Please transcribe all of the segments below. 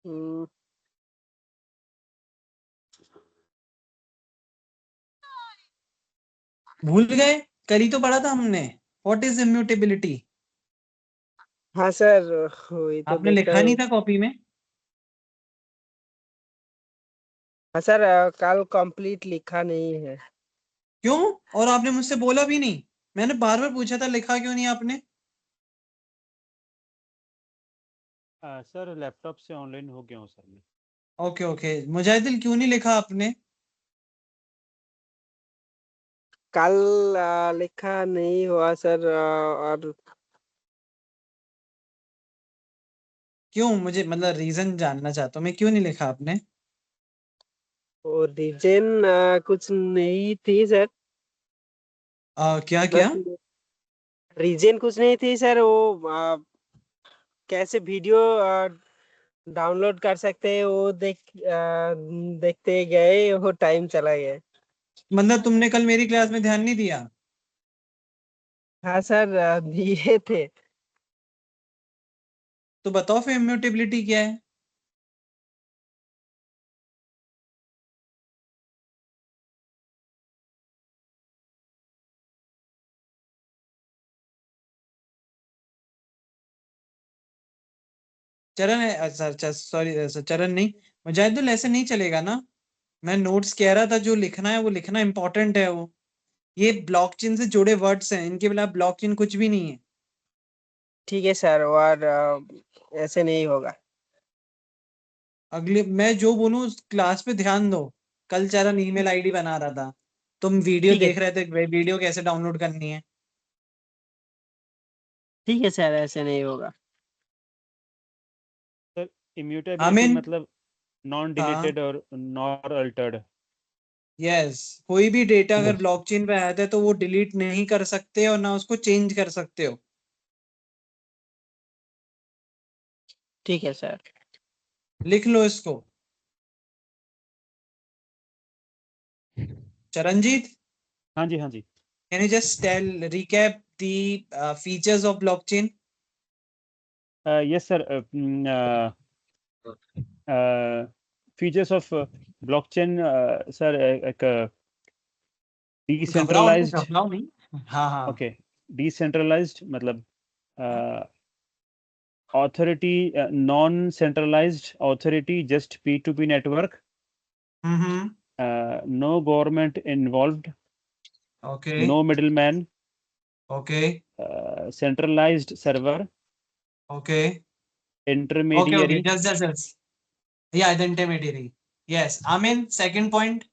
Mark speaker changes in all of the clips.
Speaker 1: हम्म,
Speaker 2: भूल गए? कल ही तो पढ़ा था हमने। What is immutability?
Speaker 1: हाँ सर, वही तो
Speaker 2: आपने
Speaker 1: देख रहा
Speaker 2: लिखा नहीं
Speaker 1: हूँ।
Speaker 2: था कॉपी में?
Speaker 1: हाँ सर, कल कंप्लीट लिखा नहीं है।
Speaker 2: क्यों? और आपने मुझसे बोला भी नहीं। मैंने बार बार पूछा था, लिखा क्यों नहीं आपने?
Speaker 3: सर लैपटॉप से ऑनलाइन हो गया हूँ सर मैं।
Speaker 2: ओके ओके, मुजाहिदुल क्यों नहीं लिखा आपने?
Speaker 1: कल लिखा नहीं हुआ सर, और
Speaker 2: क्यों? मुझे मतलब रीजन जानना चाहता हूँ मैं, क्यों नहीं लिखा आपने?
Speaker 1: रीजन कुछ नहीं थी सर।
Speaker 2: क्या
Speaker 1: बस
Speaker 2: क्या?
Speaker 1: रीजन कुछ नहीं थी सर, वो कैसे वीडियो डाउनलोड कर सकते हैं वो देखते गए, वो टाइम चला गया।
Speaker 2: मतलब तुमने कल मेरी क्लास में ध्यान नहीं दिया?
Speaker 1: हाँ सर, दिए थे।
Speaker 2: तो बताओ फिर इम्यूटेबिलिटी क्या है? चरण है? अच्छा अच्छा, सॉरी, चरण नहीं। मुजाहिदुल ऐसे नहीं चलेगा ना। मैं नोट्स कह रहा था, जो लिखना है वो लिखना इम्पोर्टेंट है वो। ये ब्लॉकचेन से जुड़े वर्ड्स हैं, इनके बिना ब्लॉकचेन कुछ भी नहीं है।
Speaker 1: ठीक है सर, और ऐसे नहीं होगा।
Speaker 2: अगले मैं जो बोलूं उस क्लास पे ध्यान दो। कल चरण ईमेल आईडी बना रहा था, तुम वीडियो
Speaker 1: ठीक है,
Speaker 2: देख रहे थे, वीडियो कैसे डाउनलोड करनी है।
Speaker 1: ठीक है सर, ऐसे नहीं होगा।
Speaker 3: सर इम्यूटेबिलिटी
Speaker 2: आमीन।
Speaker 3: मतलब नॉन
Speaker 2: हाँ।
Speaker 3: डिलीटेड और नॉट अल्टर्ड।
Speaker 2: यस। कोई भी डेटा अगर ब्लॉकचेन पे आया था तो वो डिलीट नहीं कर सकते और ना उसको चेंज कर सकते हो।
Speaker 1: ठीक है सर।
Speaker 2: लिख लो इसको। चरणजीत,
Speaker 3: हाँ जी, हाँ जी।
Speaker 2: Can you just tell recap the features of blockchain?
Speaker 3: Yes sir. Features of blockchain sir, एक
Speaker 2: घबराओ नहीं,
Speaker 3: डिसेंट्रलाइज्ड।
Speaker 2: घबराओ नहीं। हाँ हाँ।
Speaker 3: ओके। डिसेंट्रलाइज्ड मतलब authority, non centralized authority, just P2P network,
Speaker 2: hmm.
Speaker 3: No government involved,
Speaker 2: okay
Speaker 3: no middleman,
Speaker 2: okay
Speaker 3: centralized server,
Speaker 2: okay okay okay,
Speaker 3: intermediary.
Speaker 2: जस्ट या the intermediary. Yes Amin, second point.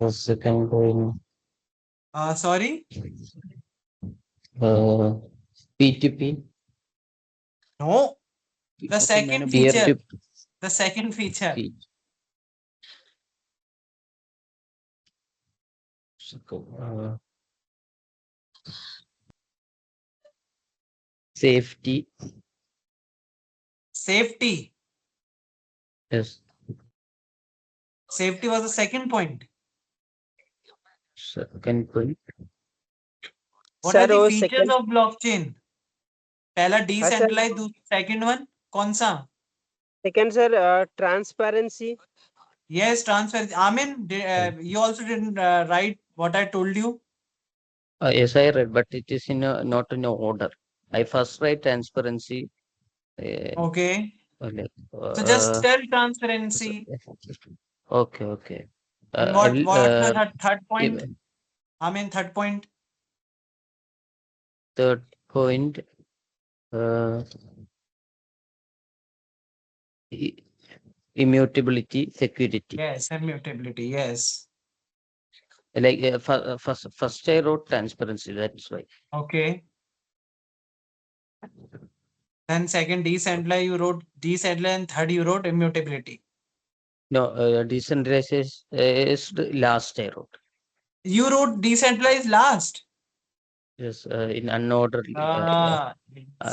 Speaker 4: The second one,
Speaker 2: sorry.
Speaker 4: P2P,
Speaker 2: no, the
Speaker 3: Okay, मैंने
Speaker 2: second
Speaker 4: peer
Speaker 2: feature,
Speaker 4: to
Speaker 2: the second feature.
Speaker 4: P. Uh, Safety,
Speaker 2: safety.
Speaker 4: yes.
Speaker 2: Safety was the second point.
Speaker 4: Second point,
Speaker 2: what are
Speaker 1: sir
Speaker 2: the
Speaker 1: वो
Speaker 2: features
Speaker 1: second.
Speaker 2: Of blockchain? पहला
Speaker 1: हाँ सर,
Speaker 2: decentralise, second one कौन सा?
Speaker 1: Second sir, transparency.
Speaker 2: Yes, transfer. Amin, you also didn't write what I told you.
Speaker 4: yes, I read, but it is in a, not in a order. I first write transparency.
Speaker 2: Okay.
Speaker 4: Like,
Speaker 2: So just tell
Speaker 4: so-
Speaker 2: transparency.
Speaker 4: okay, okay.
Speaker 2: And
Speaker 4: I
Speaker 2: what
Speaker 4: will
Speaker 2: what's the third
Speaker 4: give
Speaker 2: point? Amin, third point.
Speaker 4: third point. Uh, i- Immutability, security.
Speaker 2: Yes, immutability. Yes.
Speaker 4: Like first I wrote transparency. That's why.
Speaker 2: Okay. Then second decentralized, you wrote decentralized, and third you wrote immutability.
Speaker 4: No, decentralized is the last I wrote.
Speaker 2: You wrote decentralized last.
Speaker 4: Yes, in unorderly.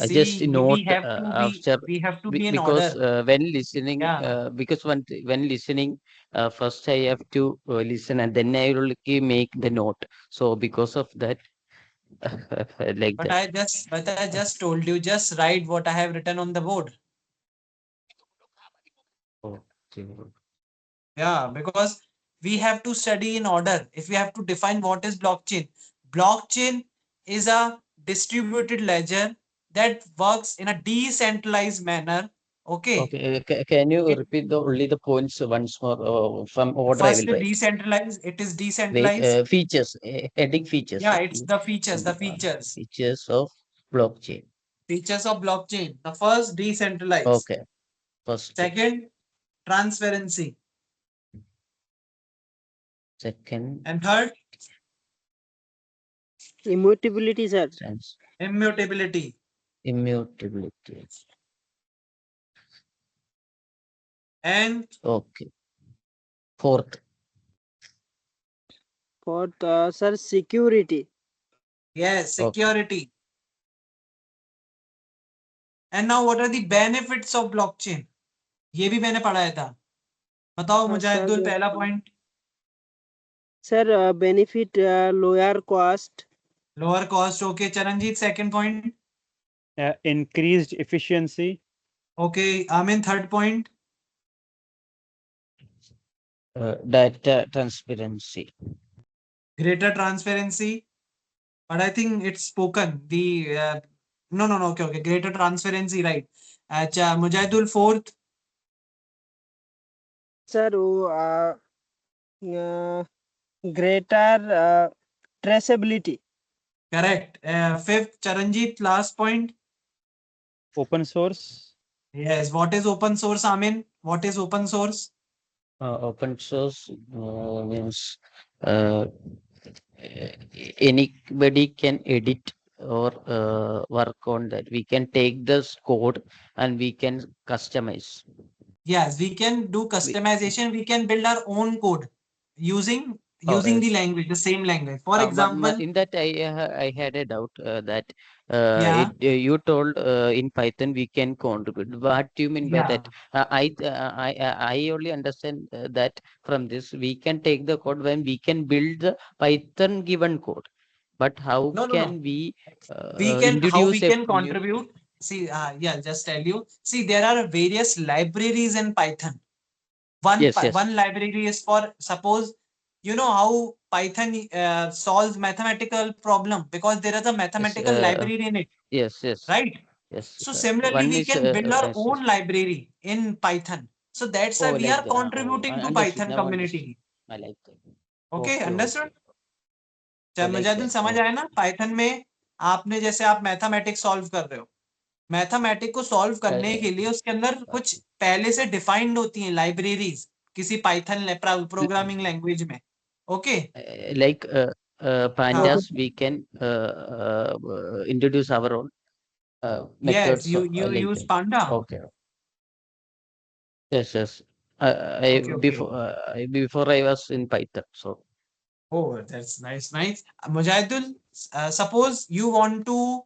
Speaker 4: Just
Speaker 2: See,
Speaker 4: note after
Speaker 2: we have to be in
Speaker 4: because
Speaker 2: order.
Speaker 4: when listening,
Speaker 2: Yeah.
Speaker 4: because when listening, first I have to listen and then I will make the note. So because of that, like
Speaker 2: But
Speaker 4: that.
Speaker 2: I just told you, just write what I have written on the board.
Speaker 4: Okay.
Speaker 2: Yeah, because we have to study in order. If we have to define what is blockchain, blockchain is a distributed ledger that works in a decentralized manner. Okay.
Speaker 4: Okay. Can you
Speaker 2: It
Speaker 4: repeat only the points once more? From order, I
Speaker 2: first
Speaker 4: will write.
Speaker 2: decentralized. It is
Speaker 4: Wait.
Speaker 2: decentralized.
Speaker 4: Features. Heading features.
Speaker 2: Yeah, it's the features. The features.
Speaker 4: Features of blockchain.
Speaker 2: Features of blockchain. The first, decentralized.
Speaker 4: Okay. First.
Speaker 2: Second, transparency.
Speaker 4: Second.
Speaker 2: And third,
Speaker 1: Immutability, sir.
Speaker 4: Trans.
Speaker 2: immutability.
Speaker 4: Immutability.
Speaker 2: And
Speaker 4: Okay. Fourth.
Speaker 1: Fourth, sir, security.
Speaker 2: yes,
Speaker 4: Okay.
Speaker 2: security. And now what are the benefits of blockchain? ये भी मैंने पढ़ाया था. बताओ Mujahidul
Speaker 1: sir,
Speaker 2: पहला point.
Speaker 1: sir, benefit, lower cost.
Speaker 2: Lower cost. Okay Charanjit second point.
Speaker 3: Increased efficiency.
Speaker 2: Okay Amin third point.
Speaker 4: Data transparency.
Speaker 2: greater transparency. But I think it's spoken. The no. Okay. Greater transparency, right? अच्छा Mujahidul fourth.
Speaker 1: Sir, वो greater traceability.
Speaker 2: Correct. Fifth Charanjit last point.
Speaker 3: Open source.
Speaker 2: Yes. What is open source, Amin? What is open source?
Speaker 4: Open source means anybody can edit or work on that. We can take this code and we can customize.
Speaker 2: Yes, we can do customization. We can build our own code using the
Speaker 4: Yes.
Speaker 2: language, the same language. For
Speaker 4: But
Speaker 2: example,
Speaker 4: in that I had a doubt that
Speaker 2: yeah,
Speaker 4: you told in Python we can contribute. What do you mean by
Speaker 2: yeah.
Speaker 4: that? I only understand that from this we can take the code when we can build the Python given code. But how
Speaker 2: No.
Speaker 4: can we
Speaker 2: We can how we
Speaker 4: introduce a
Speaker 2: can
Speaker 4: new?
Speaker 2: contribute. See, yeah, just tell you. See, there are various libraries in Python.
Speaker 4: Yes, yes,
Speaker 2: One library is for, suppose, you know how Python solves mathematical problem, because there is a
Speaker 4: yes,
Speaker 2: mathematical library in it,
Speaker 4: yes, yes,
Speaker 2: right?
Speaker 4: yes.
Speaker 2: So similarly,
Speaker 4: One
Speaker 2: we
Speaker 4: is
Speaker 2: can build our
Speaker 4: yes, yes.
Speaker 2: own library in Python. So that's why
Speaker 4: Oh,
Speaker 2: we
Speaker 4: like
Speaker 2: are
Speaker 4: that. Oh, I
Speaker 2: contributing to
Speaker 4: understood.
Speaker 2: Python
Speaker 4: Now understood.
Speaker 2: community.
Speaker 4: I like that.
Speaker 2: Okay,
Speaker 4: Okay,
Speaker 2: understood?
Speaker 4: okay. Oh, like
Speaker 2: Mujahidul
Speaker 4: that.
Speaker 2: समझ
Speaker 4: Oh,
Speaker 2: आया ना? Python में आपने जैसे आप mathematics solve कर रहे हो, मैथमेटिक को सॉल्व करने के लिए उसके अंदर कुछ पहले से डिफाइंड होती हैं लाइब्रेरीज किसी पाइथन प्रोग्रामिंग लैंग्वेज में. ओके.
Speaker 4: like
Speaker 2: हाँ.
Speaker 4: pandas, we can introduce our own
Speaker 2: Yes,
Speaker 4: methods
Speaker 2: you
Speaker 4: like
Speaker 2: use
Speaker 4: that.
Speaker 2: Panda.
Speaker 4: Okay. Yes, yes.
Speaker 2: Okay.
Speaker 4: Before I was in Python, so
Speaker 2: Oh, that's nice. Mujahidul, suppose you want to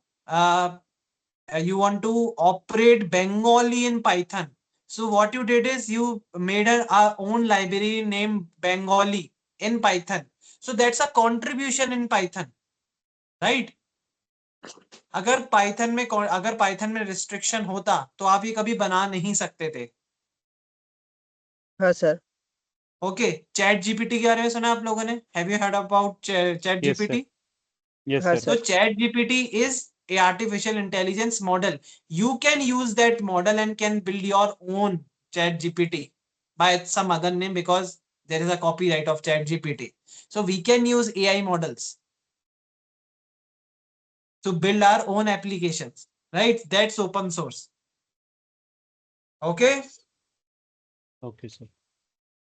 Speaker 2: operate Bengali in Python. So what you did is you made our own library named Bengali in Python. So that's a contribution in Python, right? अगर Python में restriction होता तो आप ये कभी बना नहीं सकते थे.
Speaker 1: हाँ सर.
Speaker 2: ओके. चैट जीपीटी के बारे में सुना आप लोगों ने? Have you heard about chat
Speaker 3: Yes, sir.
Speaker 2: GPT?
Speaker 3: Yes,
Speaker 1: हाँ
Speaker 3: sir.
Speaker 2: So
Speaker 1: sir.
Speaker 2: ChatGPT is a artificial intelligence model. You can use that model and can build your own ChatGPT by some other name, because there is a copyright of ChatGPT. So we can use AI models to build our own applications, right? That's open source. Okay.
Speaker 3: Okay, sir.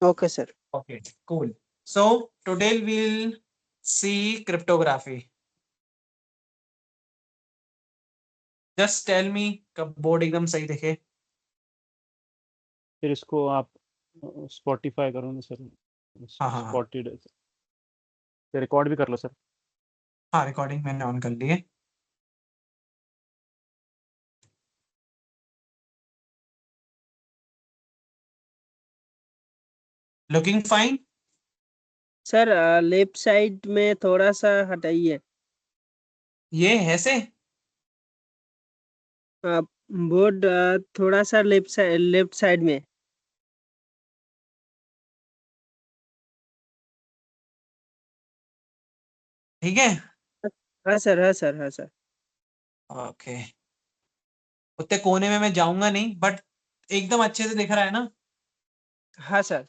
Speaker 1: Okay, sir.
Speaker 2: Okay, cool. So today we'll see cryptography. Just tell me कब board एकदम सही दिखे.
Speaker 3: फिर इसको आप Spotify करो ना sir.
Speaker 2: हाँ.
Speaker 3: स्पॉटेड रिकॉर्ड भी कर लो सर.
Speaker 2: हाँ, रिकॉर्डिंग मैंने ऑन कर ली है. Looking fine.
Speaker 1: Sir left side में थोड़ा सा हटाइए.
Speaker 2: ये ऐसे
Speaker 1: बोर्ड थोड़ा सा लेफ्ट साइड में।
Speaker 2: ठीक है।
Speaker 1: हाँ सर, हाँ सर, हाँ सर।
Speaker 2: ओके, उतने कोने में मैं जाऊंगा नहीं, बट एकदम अच्छे से दिख रहा है ना?
Speaker 1: हाँ sir.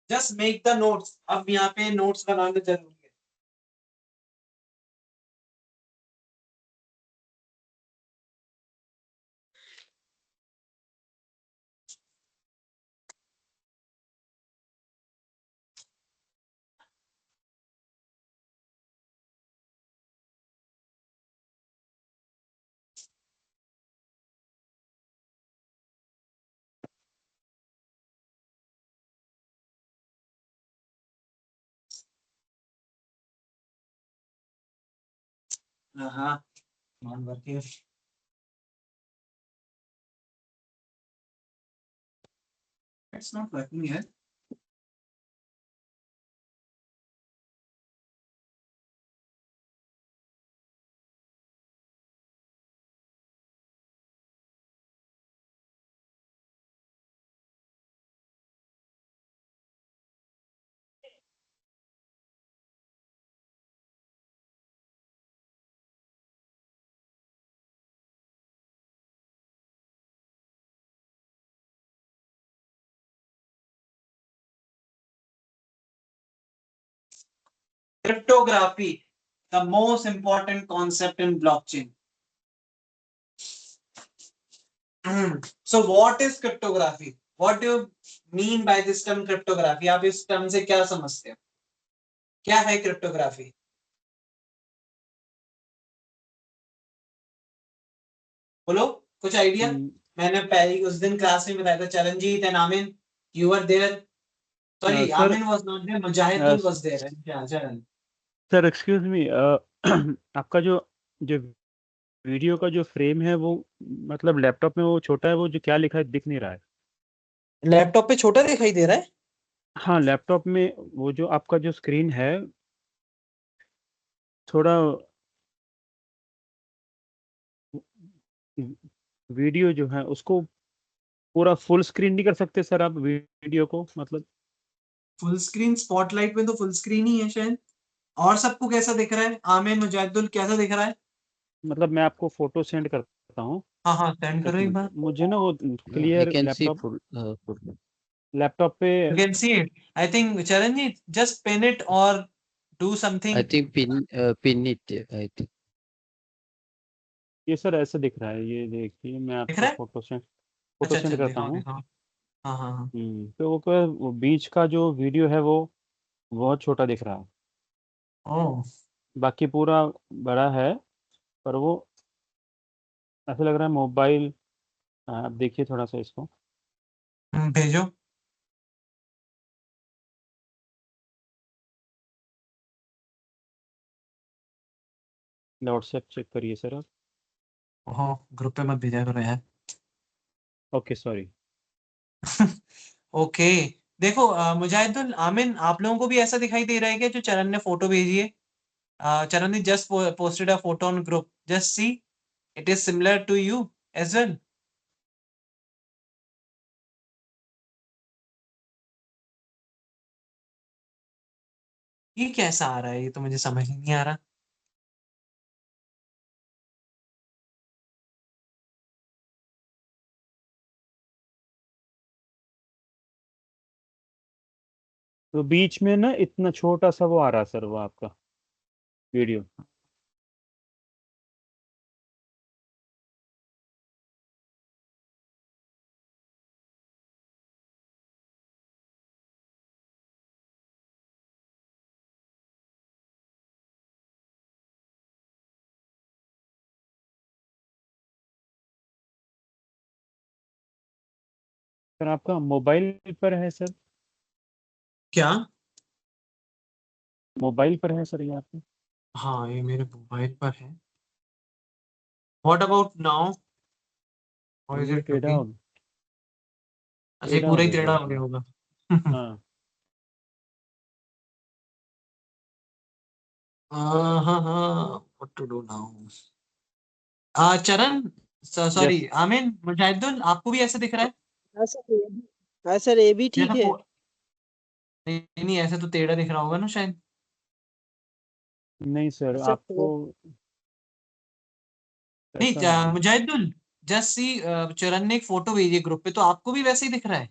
Speaker 2: Just make the notes, अब यहाँ पे नोट्स बनाना जरूरी है। हाँ, not working. It's not working है। Cryptography, the most important concept in blockchain. So what is cryptography? What do you mean by this term cryptography? आप इस टर्म से क्या समझते हो? क्या है क्रिप्टोग्राफी? बोलो, कुछ आइडिया? मैंने पहले उस दिन क्लास में बताया था, Charanjit and Amin, you were there. Sorry,
Speaker 3: sir
Speaker 2: Amin was not there, Mujahidul was there. Yeah, Charan.
Speaker 3: Sir excuse me आपका जो जो वीडियो का जो फ्रेम है वो मतलब लैपटॉप में वो छोटा है, वो जो क्या लिखा है दिख नहीं रहा है।
Speaker 2: लैपटॉप पे छोटा दिखाई दे रहा है?
Speaker 3: हाँ, लैपटॉप में वो जो आपका जो स्क्रीन है थोड़ा वीडियो जो है उसको पूरा फुल स्क्रीन नहीं कर सकते सर आप वीडियो को, मतलब
Speaker 2: फुल स्क्रीन स्पॉटलाइट में तो फुल स्क्रीन ही है शायद। और सबको कैसा दिख रहा है? आमिर, मुजाहिदुल, कैसा दिख रहा है?
Speaker 3: मतलब मैं आपको फोटो सेंड करता हूँ।
Speaker 2: हाँ हाँ, सेंड
Speaker 3: एक
Speaker 2: करो एक
Speaker 3: मिनट,
Speaker 2: बार।
Speaker 3: मुझे ना वो
Speaker 4: I
Speaker 3: clear
Speaker 4: can see
Speaker 3: laptop
Speaker 4: full.
Speaker 3: Laptop पे
Speaker 2: You can see it. I think Charanjit, just pin it or do something.
Speaker 4: I think pin it. I think.
Speaker 3: ये सर ऐसे दिख रहा है, ये देखिए मैं
Speaker 2: दिख
Speaker 3: आपको
Speaker 2: रहा है?
Speaker 3: फोटो
Speaker 2: अच्छा अच्छा,
Speaker 3: सेंड करता
Speaker 2: दिखाओ
Speaker 3: हूँ।
Speaker 2: दिखाओ। हाँ हाँ हाँ।
Speaker 3: तो वो बीच का जो वीडियो है वो बहुत छोटा दिख रहा है,
Speaker 2: ओह।
Speaker 3: बाकी पूरा बड़ा है, पर वो ऐसा लग रहा है मोबाइल। आप देखिए थोड़ा सा इसको।
Speaker 2: भेजो।
Speaker 3: व्हाट्सएप चेक करिए सर आप।
Speaker 2: ओहो, ग्रुप पे मत भेजा करो यार।
Speaker 3: Okay sorry.
Speaker 2: ओके। देखो मुजाहिदुल, आमिन, आप लोगों को भी ऐसा दिखाई दे रहा है क्या जो चरण ने फोटो भेजी है? चरण ने just posted a photo on group, just see, it is similar to you as well. ये कैसा आ रहा है? ये तो मुझे समझ ही नहीं आ रहा।
Speaker 3: तो बीच में ना इतना छोटा सा वो आ रहा है सर, वो आपका वीडियो। सर आपका मोबाइल पर है सर?
Speaker 2: क्या?
Speaker 3: मोबाइल पर है सर ये आपका?
Speaker 2: हाँ, ये मेरे मोबाइल पर है। What about now? How is
Speaker 3: ये
Speaker 2: इट
Speaker 3: टेढ़ा
Speaker 2: लुकिंग?
Speaker 3: हो
Speaker 2: अच्छा, ये
Speaker 3: टेढ़ा हो
Speaker 2: पूरा ही
Speaker 3: गया
Speaker 2: टेढ़ा
Speaker 3: सर
Speaker 2: हो गया
Speaker 3: थोड़ा।
Speaker 2: होगा।
Speaker 3: हाँ
Speaker 2: What to do now? चरण, सॉरी,
Speaker 3: यस
Speaker 2: आमीन, मुजाहिदुल, आपको भी ऐसे दिख रहा है?
Speaker 1: हाँ सर, ये भी, हाँ सर, ये भी ठीक
Speaker 2: जैसा
Speaker 1: है।
Speaker 2: नहीं नहीं, ऐसे तो टेढ़ा दिख रहा होगा ना शायद।
Speaker 3: नहीं सर,
Speaker 1: सर
Speaker 3: आपको
Speaker 2: नहीं,
Speaker 3: ऐसा नहीं है।
Speaker 2: मुजाहिदुल, जस्ट सी, चरण ने एक फोटो भेजी है ग्रुप पे, तो आपको भी वैसे ही दिख रहा है?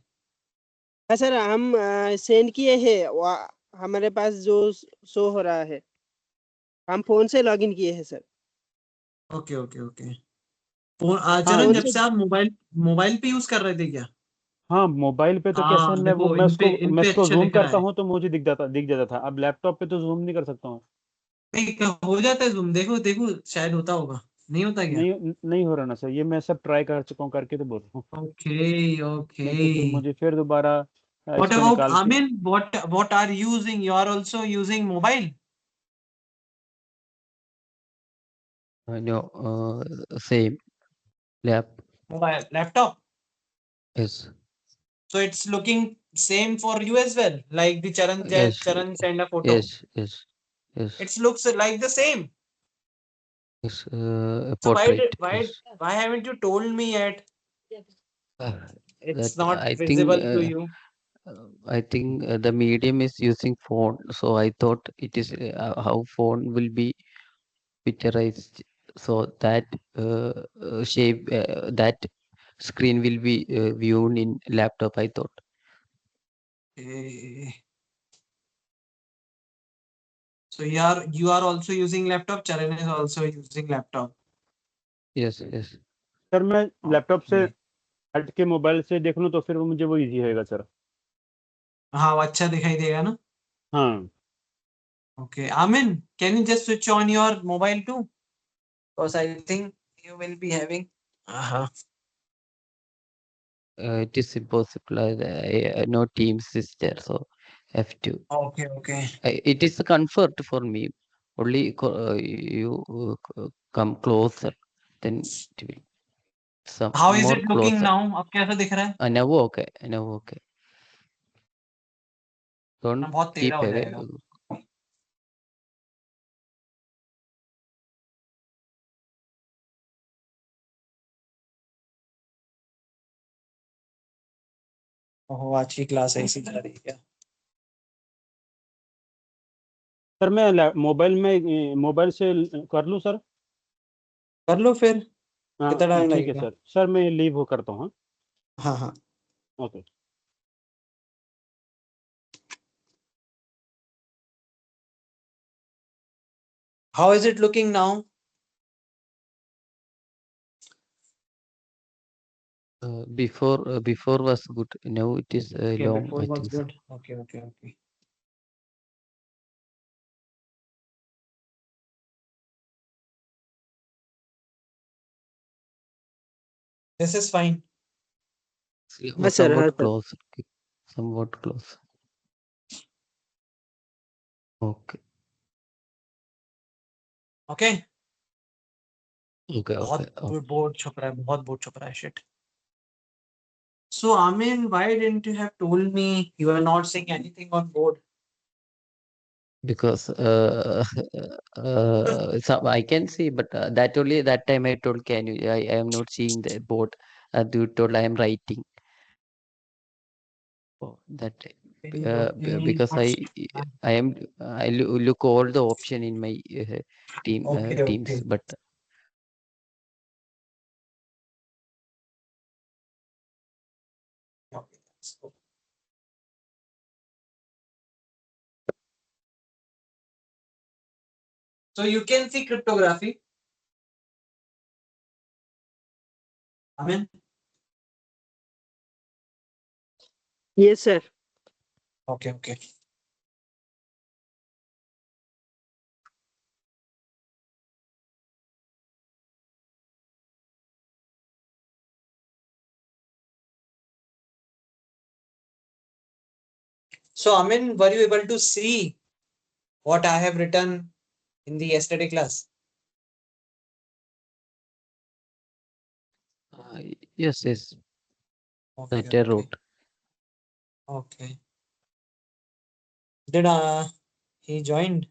Speaker 1: हाँ सर, हम सेंड किए हैं, हमारे पास जो शो हो रहा है, हम फोन से लॉगिन किए हैं sir.
Speaker 2: Okay okay okay. Phone,
Speaker 3: हाँ
Speaker 2: चरण,
Speaker 1: फोन
Speaker 2: जब
Speaker 1: से।
Speaker 2: से आप मोबाइल मोबाइल पे यूज कर रहे थे क्या?
Speaker 3: हाँ, मोबाइल पे तो कैसे
Speaker 2: हाँ
Speaker 3: मैं वो
Speaker 2: देखो,
Speaker 3: मैं
Speaker 2: इन पे
Speaker 3: उसको
Speaker 2: अच्छा
Speaker 3: ज़ूम
Speaker 2: दिख रहा
Speaker 3: करता
Speaker 2: है।
Speaker 3: हूँ तो मुझे दिख जाता था। अब लैपटॉप पे तो ज़ूम नहीं कर सकता हूँ।
Speaker 2: नहीं, क्या हो जाता है जूम? देखो देखो, शायद होता होगा। नहीं होता क्या?
Speaker 3: नहीं हो रहा ना सर, ये मैं सब ट्राई कर चुका हूँ, करके तो बोल रहा हूँ।
Speaker 2: Okay okay.
Speaker 3: नहीं तो फिर मुझे फिर दोबारा
Speaker 2: What
Speaker 3: इसको
Speaker 2: about
Speaker 3: निकाल के।
Speaker 2: Amin? What are you using? You are also using mobile?
Speaker 4: No, same lap.
Speaker 2: Mobile, laptop.
Speaker 4: Yes,
Speaker 2: So it's looking same for you as well. Like the
Speaker 4: yes,
Speaker 2: Charan send a photo.
Speaker 4: yes, yes, yes,
Speaker 2: It looks like the same.
Speaker 4: yes.
Speaker 2: So
Speaker 4: Portrait.
Speaker 2: why
Speaker 4: Yes.
Speaker 2: why haven't you told me yet?
Speaker 4: Uh,
Speaker 2: It's
Speaker 4: that
Speaker 2: not
Speaker 4: I think.
Speaker 2: visible to you.
Speaker 4: I think the medium is using phone, so I thought it is how phone will be picturized, so that shape that screen will be viewed in laptop. I thought.
Speaker 2: Eh, So you are also using laptop. Charan is also using laptop.
Speaker 4: Yes, yes.
Speaker 3: Sir मैं laptop से
Speaker 2: Okay.
Speaker 3: हट के mobile से देख लूँ तो फिर वो मुझे वो ईज़ी होएगा सर।
Speaker 2: हाँ, वो अच्छा दिखाई देगा ना?
Speaker 3: हाँ।
Speaker 2: Okay. Amin, can you just switch on your mobile too? Because I think you will be having. Uh-huh.
Speaker 4: It is impossible. No Teams is there, so have to.
Speaker 2: Okay, okay.
Speaker 4: It is a comfort for me. Only you come closer, then it will some
Speaker 2: How is
Speaker 4: more
Speaker 2: it looking
Speaker 4: closer.
Speaker 2: now? अब कैसा दिख रहा है?
Speaker 4: Now okay, now okay. Don't
Speaker 2: बहुत टेढ़ा
Speaker 4: keep
Speaker 2: हो
Speaker 4: away.
Speaker 2: जाएगा। ओहो, आज की क्लास ऐसी जा रही है क्या?
Speaker 3: सर मैं मोबाइल से कर लूँ सर?
Speaker 2: कर लो फिर।
Speaker 3: हाँ,
Speaker 2: कितना टाइम
Speaker 3: ठीक है
Speaker 2: लगेगा?
Speaker 3: सर। सर मैं लीव वो करता हूँ।
Speaker 2: हाँ हाँ।
Speaker 3: Okay.
Speaker 2: How is it looking now?
Speaker 4: Before was good. Now it is
Speaker 2: Okay,
Speaker 4: long.
Speaker 2: before
Speaker 4: I
Speaker 2: was
Speaker 4: think so.
Speaker 2: good. Okay, okay, okay. This is fine.
Speaker 1: हाँ सर, हाँ
Speaker 4: Somewhat
Speaker 1: sir.
Speaker 4: close. Somewhat close. Okay.
Speaker 2: Okay.
Speaker 4: Okay. Okay.
Speaker 2: बहुत
Speaker 4: Okay.
Speaker 2: Board छुप रहा है, बहुत board छुप रहा है, shit. So Amin, why didn't you have told me you are not seeing anything on board?
Speaker 4: Because I can see, but that only that time I told, can you? I am not seeing the board. You told I am writing. Oh, that time.
Speaker 2: Okay, okay.
Speaker 4: Because I look all the option in my
Speaker 2: Okay,
Speaker 4: teams,
Speaker 2: okay.
Speaker 4: but
Speaker 2: Okay. So you can see cryptography. Amin.
Speaker 1: Yes sir.
Speaker 2: Okay, okay. So Amin, were you able to see what I have written in the yesterday class?
Speaker 4: yes, yes,
Speaker 2: Okay,
Speaker 4: that I
Speaker 2: okay,
Speaker 4: wrote.
Speaker 2: okay. Did he joined?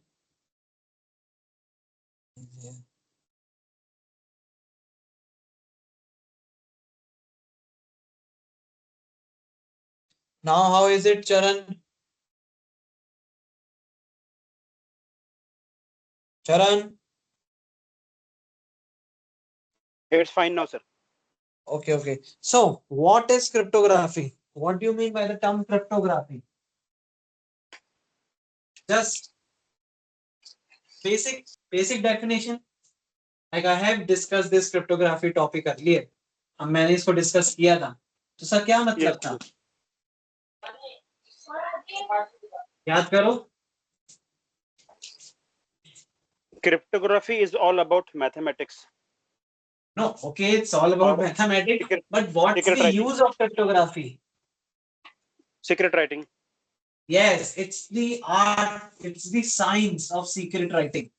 Speaker 2: Now how is it, Charan? Charan?
Speaker 3: It's fine now, sir.
Speaker 2: Okay, okay. So, what is cryptography? What do you mean by the term cryptography? Just basic definition. Like I have discussed this cryptography topic earlier. अब मैंने इसको discuss किया था. तो sir क्या मतलब था? याद करो.
Speaker 3: Cryptography is all about mathematics.
Speaker 2: No, okay, it's all about
Speaker 3: Or
Speaker 2: mathematics.
Speaker 3: secret,
Speaker 2: But what's
Speaker 3: secret
Speaker 2: the
Speaker 3: writing.
Speaker 2: use of cryptography?
Speaker 3: Secret writing.
Speaker 2: Yes, it's the art, it's the science of secret writing.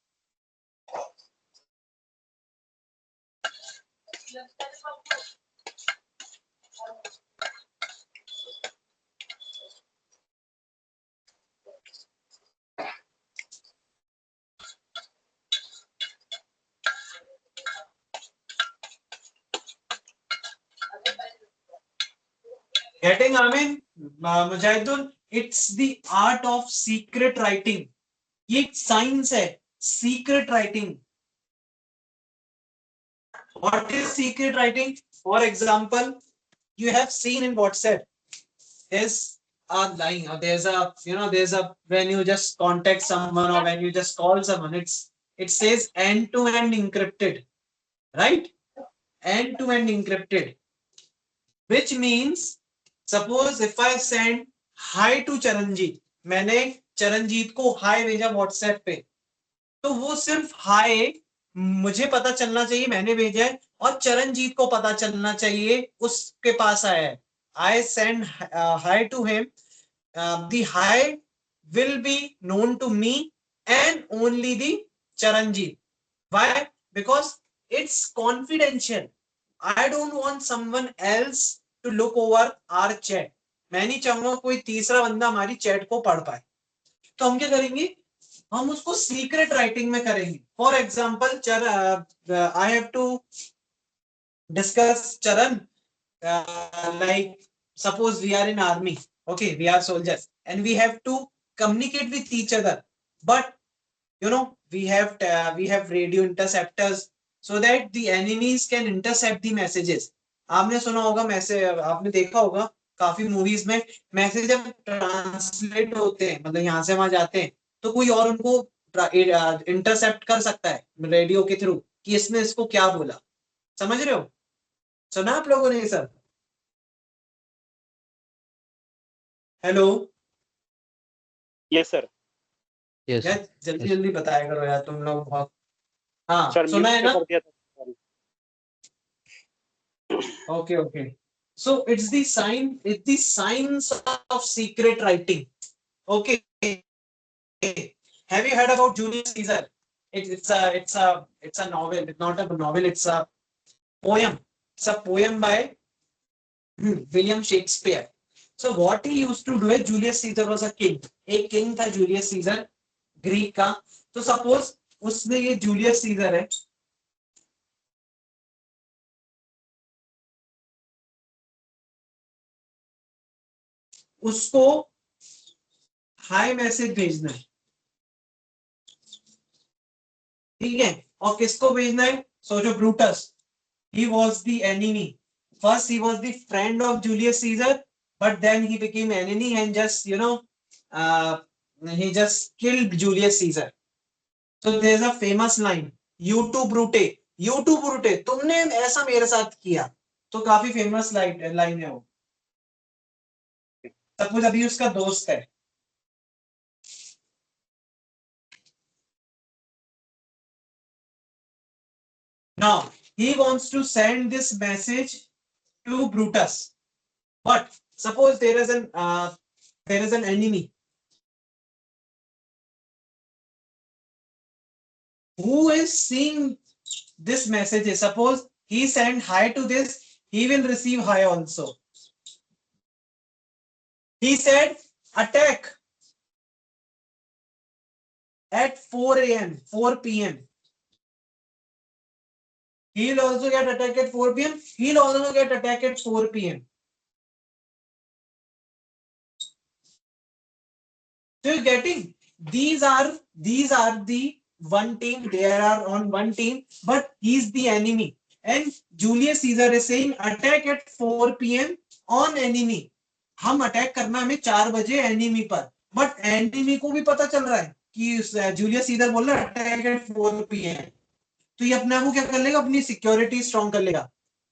Speaker 2: Getting, I mean, Mujahidul, it's the art of secret writing. ये एक science है, secret writing. What is secret writing? For example, you have seen in WhatsApp, there's a line, or there's a, there's a, when you just contact someone or when you just call someone, it says end-to-end encrypted, right? End-to-end encrypted, which means suppose if I send hi to Charanjit, मैंने चरणजीत को हाय भेजा WhatsApp पे, तो वो सिर्फ हाय मुझे पता चलना चाहिए मैंने भेजा है, और चरणजीत को पता चलना चाहिए उसके पास आया है. I send hi to him. The hi will be known to me and only the Charanjit. Why? Because it's confidential. I don't want someone else to look over our chat. मैं नहीं चाहूंगा कोई तीसरा बंदा हमारी चैट को पढ़ पाए. तो हम क्या करेंगे? हम उसको सीक्रेट राइटिंग में करेंगे. For example, I have to discuss Charan, like suppose we are in army, okay, we are soldiers and we have to communicate with each other, but we have radio interceptors so that the enemies can intercept the messages. आपने सुना होगा, message आपने देखा होगा काफी movies में, message जब translate होते हैं, मतलब यहाँ से वहां जाते हैं, तो कोई और उनको इंटरसेप्ट कर सकता है रेडियो के थ्रू कि इसने इसको क्या बोला. समझ रहे हो? सुना आप लोगों ने ये सब? हेलो.
Speaker 3: Yes, sir.
Speaker 4: Yes,
Speaker 2: यार जल्दी
Speaker 4: yes.
Speaker 2: जल्दी बताया करो यार, तुम लोग बहुत. हाँ
Speaker 3: Sir,
Speaker 2: सुना
Speaker 3: mute
Speaker 2: है
Speaker 3: पे
Speaker 2: ना?
Speaker 3: कर दिया था. Sorry.
Speaker 2: Okay, okay. So it's the science of secret writing. Okay. Have you heard about Julius Caesar? It's a novel. It's not a novel. It's a poem. It's a poem by William Shakespeare. So what he used to do is, Julius Caesar was a king. एक king था Julius Caesar, Greek का. तो suppose उसमें ये Julius Caesar है. उसको hi message भेजना है, ठीक है, और किसको भेजना है? सोचो, Brutus. He was the enemy. First he was the friend of Julius Caesar, but then he became enemy and just he just killed Julius Caesar. So there's a famous line, you too brute, you too brute, तुमने ऐसा मेरे साथ किया. तो काफी famous line है वो. Suppose अभी उसका दोस्त है, now he wants to send this message to Brutus, but suppose there is an enemy who is seeing this message. Suppose he send hi to this, he will receive hi also. He said attack at 4 a.m., 4 p.m. He will also get attacked at 4 p.m. He will also get attacked at 4 p.m. So you're getting, these are the one team, they are on one team, but he's the enemy. And Julius Caesar is saying attack at 4 p.m. on enemy. हम attack करना हमें 4 बजे enemy पर, but enemy को भी पता चल रहा है कि जूलियस सीजर बोल रहा है अटैक एट 4 p.m. तो ये अपने आप को क्या कर लेगा, अपनी सिक्योरिटी स्ट्रॉन्ग कर लेगा.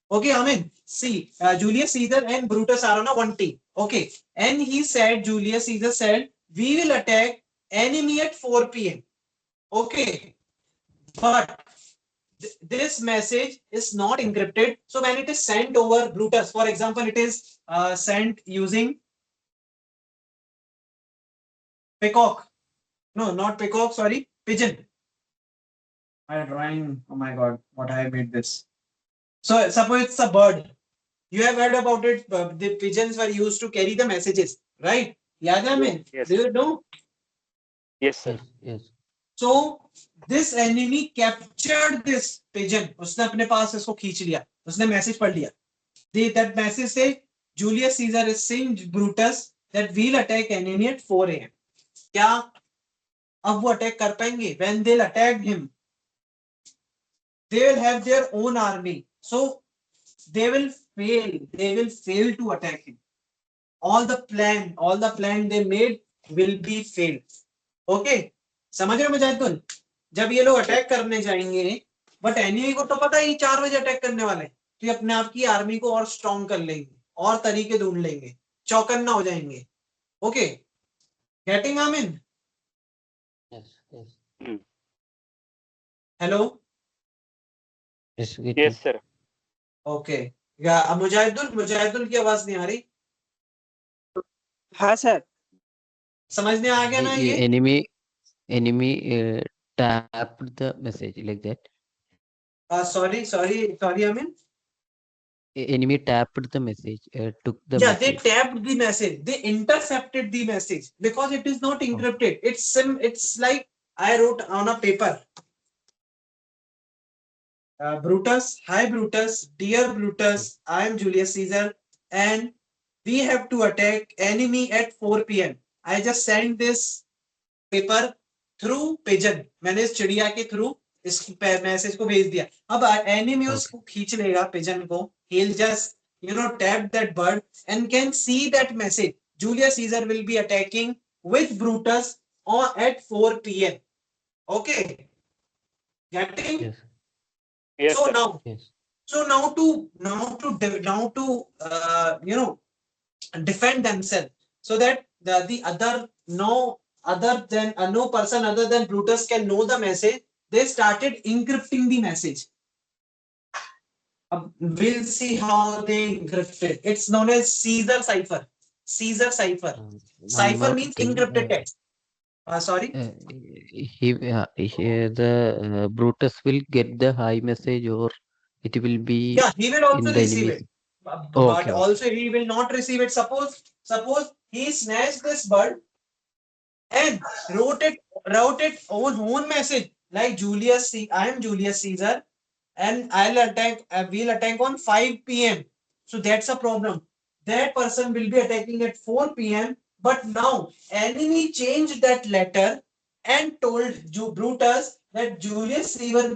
Speaker 2: Okay, I mean, see, Julius Caesar and Brutus are on a one team. Okay, and he said, Julius Caesar said, we will attack enemy at 4 p.m. Okay, but this message is not encrypted. So when it is sent over Brutus, for example, it is sent using Peacock. No, not Peacock. Sorry, Pigeon. I'm drawing. Oh my God, what I made this. So suppose it's a bird. You have heard about it. The pigeons were used to carry the messages, right? Yadamin,
Speaker 3: Yes.
Speaker 2: do you know?
Speaker 3: Yes, sir.
Speaker 4: Yes, yes.
Speaker 2: So this enemy captured this pigeon. उसने अपने पास इसको खींच लिया. उसने message पढ़ लिया. That message say Julius Caesar is saying Brutus that we'll attack enemy at 4 a.m. क्या अब वो अटैक कर पाएंगे? When they'll attack him, they will have their own army. So they will fail to attack him. All the plan they made will be failed. Okay, समझ रहे हो मुजाहिदुल? जब ये लोग अटैक करने जाएंगे, बट एनिमी को तो पता ही 4 बजे अटैक करने वाले हैं, तो ये अपने आप की आर्मी को और स्ट्रॉन्ग कर लेंगे और तरीके ढूंढ लेंगे, चौकन्ना हो जाएंगे. Okay, getting Amin?
Speaker 4: Yes, yes.
Speaker 2: Hello.
Speaker 4: Yes, getting.
Speaker 3: Yes, sir.
Speaker 2: Okay, Mujahidul की आवाज नहीं आ रही.
Speaker 1: हाँ सर.
Speaker 2: समझने आ गया ना ये?
Speaker 4: Enemy tapped the message like that.
Speaker 2: Sorry, Amin.
Speaker 4: Enemy tapped the message, took the
Speaker 2: Yeah,
Speaker 4: message.
Speaker 2: they tapped the message. They intercepted the message because it is not encrypted. It's like I wrote on a paper. Brutus, hi Brutus, dear Brutus, I am Julius Caesar, and we have to attack enemy at 4 p.m. I just sent this paper through pigeon. मैंने इस चिड़िया के through इस message को भेज दिया. अब enemy उसको खींच लेगा पिजन को. He'll just tap that bird and can see that message. Julius Caesar will be attacking with Brutus at 4 p.m. Okay, getting?
Speaker 4: Yes,
Speaker 3: Yes,
Speaker 2: So
Speaker 3: sir.
Speaker 2: now,
Speaker 4: yes.
Speaker 2: so now to defend themselves, so that the other no person other than Brutus can know the message, they started encrypting the message. We'll see how they encrypted. It's known as Caesar cipher. Caesar cipher.
Speaker 4: One
Speaker 2: Cipher
Speaker 4: more
Speaker 2: means
Speaker 4: thing,
Speaker 2: encrypted text. Sorry.
Speaker 4: The Brutus will get the high message, or it will be
Speaker 2: Yeah, he will also
Speaker 4: in the
Speaker 2: receive
Speaker 4: enemy's.
Speaker 2: it. But
Speaker 4: Okay,
Speaker 2: also he will not receive it. Suppose he snatched this bird and wrote it own message like Julius. I am Julius Caesar, and we'll attack on 5 p.m. So that's a problem. That person will be attacking at 4 p.m. But now enemy changed that letter and told Brutus that Julius Caesar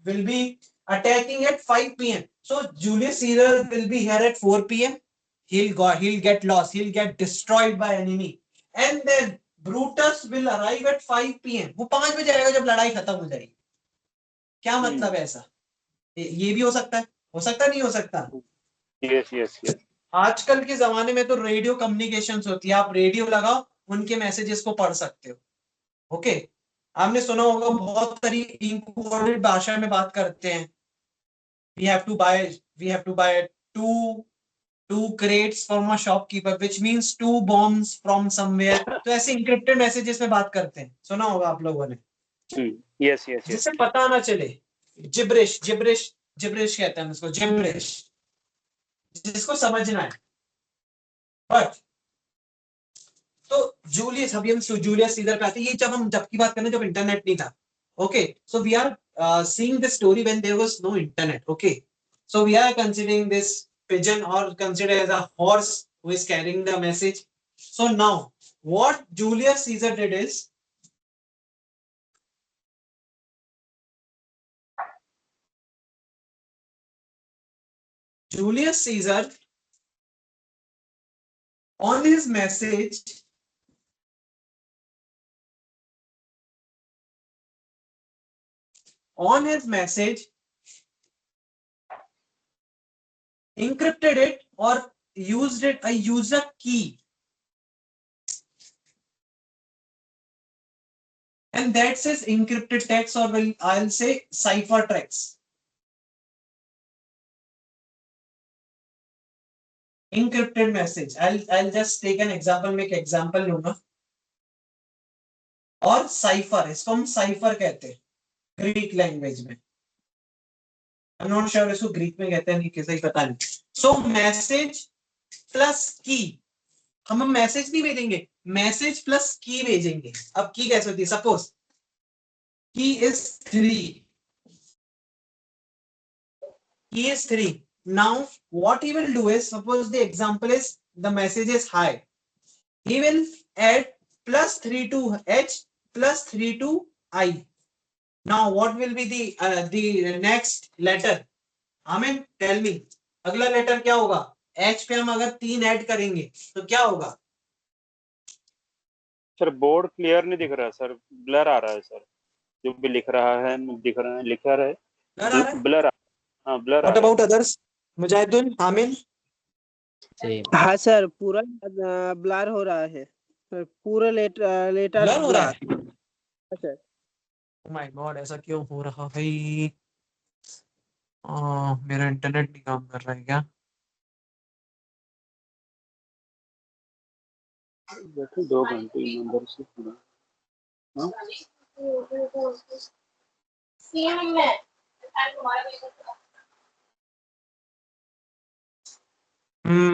Speaker 2: will be attacking at 5 p.m. So Julius Caesar will be here at 4 p.m. He'll get lost. He'll get destroyed by enemy, and then Brutus will arrive at 5 p.m. वो 5 बजे आएगा जब लड़ाई खत्म हो जाएगी. क्या मतलब है ऐसा? ये भी हो सकता है, नहीं हो सकता.
Speaker 3: Yes, yes, yes.
Speaker 2: आजकल के जमाने में तो रेडियो कम्युनिकेशंस होती है. आप रेडियो लगाओ, उनके मैसेजेस को पढ़ सकते हो. ओके, आपने सुना होगा बहुत सारी इंपोर्टेड भाषा में बात करते हैं. we have to buy two crates from a shopkeeper, which means 2 bombs from somewhere. तो ऐसे इंक्रिप्टेड मैसेजेस में बात करते हैं. सुना होगा आप लोगों ने.
Speaker 3: Yes, yes, yes.
Speaker 2: जिससे पता ना चले. जिब्रिश कहते हैं इसको, जिब्रिश, जिसको समझना है. बट तो जूलियस सीजर पे आते हैं. ये जब की बात करने जब इंटरनेट नहीं था. Okay, so we are seeing the story when there was no internet. Okay, so we are considering this pigeon or considered as a horse who is carrying the message. So now what Julius Caesar did is Julius Caesar on his message encrypted it or used a key, and that says encrypted text, or I'll say ciphertext. Encrypted message. I'll just take an example, मैं एक example लूंगा. और cipher, इसको हम cipher कहते हैं Greek language में. I'm not sure इसको ग्रीक में कहते हैं नहीं, कैसे ही पता नहीं. So message plus key. हम मैसेज नहीं भेजेंगे, मैसेज प्लस की भेजेंगे. अब की कैसे होती है? सपोज की is 3. Now what he will do is, suppose the example is the message is hi, he will add +3 to h +3 to I. Now what will be the next letter? Amen, tell me. अगला letter क्या होगा? h पे हम अगर 3 add करेंगे तो क्या होगा?
Speaker 3: सर बोर्ड क्लियर नहीं दिख रहा सर, ब्लर आ रहा है सर. जो भी लिख रहा है दिख रहा है, लिखा रहे ब्लर. हाँ blur.
Speaker 2: What about others? Mujahidul, Amin?
Speaker 4: Same.
Speaker 1: हाँ सर, पूरा ब्लर हो रहा है सर, पूरा लेटर
Speaker 2: ब्लर हो रहा है.
Speaker 1: सर.
Speaker 2: Oh my God, ऐसा क्यों हो रहा भाई? मेरा इंटरनेट नहीं काम कर रहा है क्या?
Speaker 3: 2 घंटे नंबर से पूरा.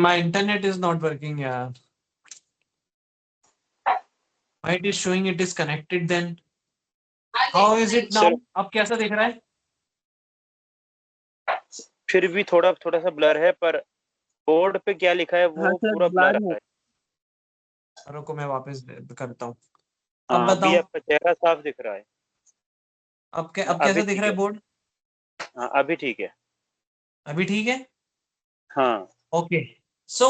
Speaker 2: My internet is not working यार. Why it is showing it is connected then? How is it now? अब कैसा दिख रहा है?
Speaker 3: फिर भी थोड़ा सा ब्लर है, पर बोर्ड पे क्या लिखा है वो
Speaker 1: हाँ सर,
Speaker 3: पूरा ब्लर
Speaker 1: ब्लर
Speaker 3: है.
Speaker 2: रुको मैं वापस करता हूँ.
Speaker 3: हाँ,
Speaker 2: अब
Speaker 3: अभी
Speaker 2: बताओ.
Speaker 3: आपका चेहरा साफ दिख रहा है.
Speaker 2: अब कैसा दिख रहा है बोर्ड?
Speaker 3: हाँ अभी ठीक है.
Speaker 2: अभी ठीक है?
Speaker 3: हाँ.
Speaker 2: Okay. So,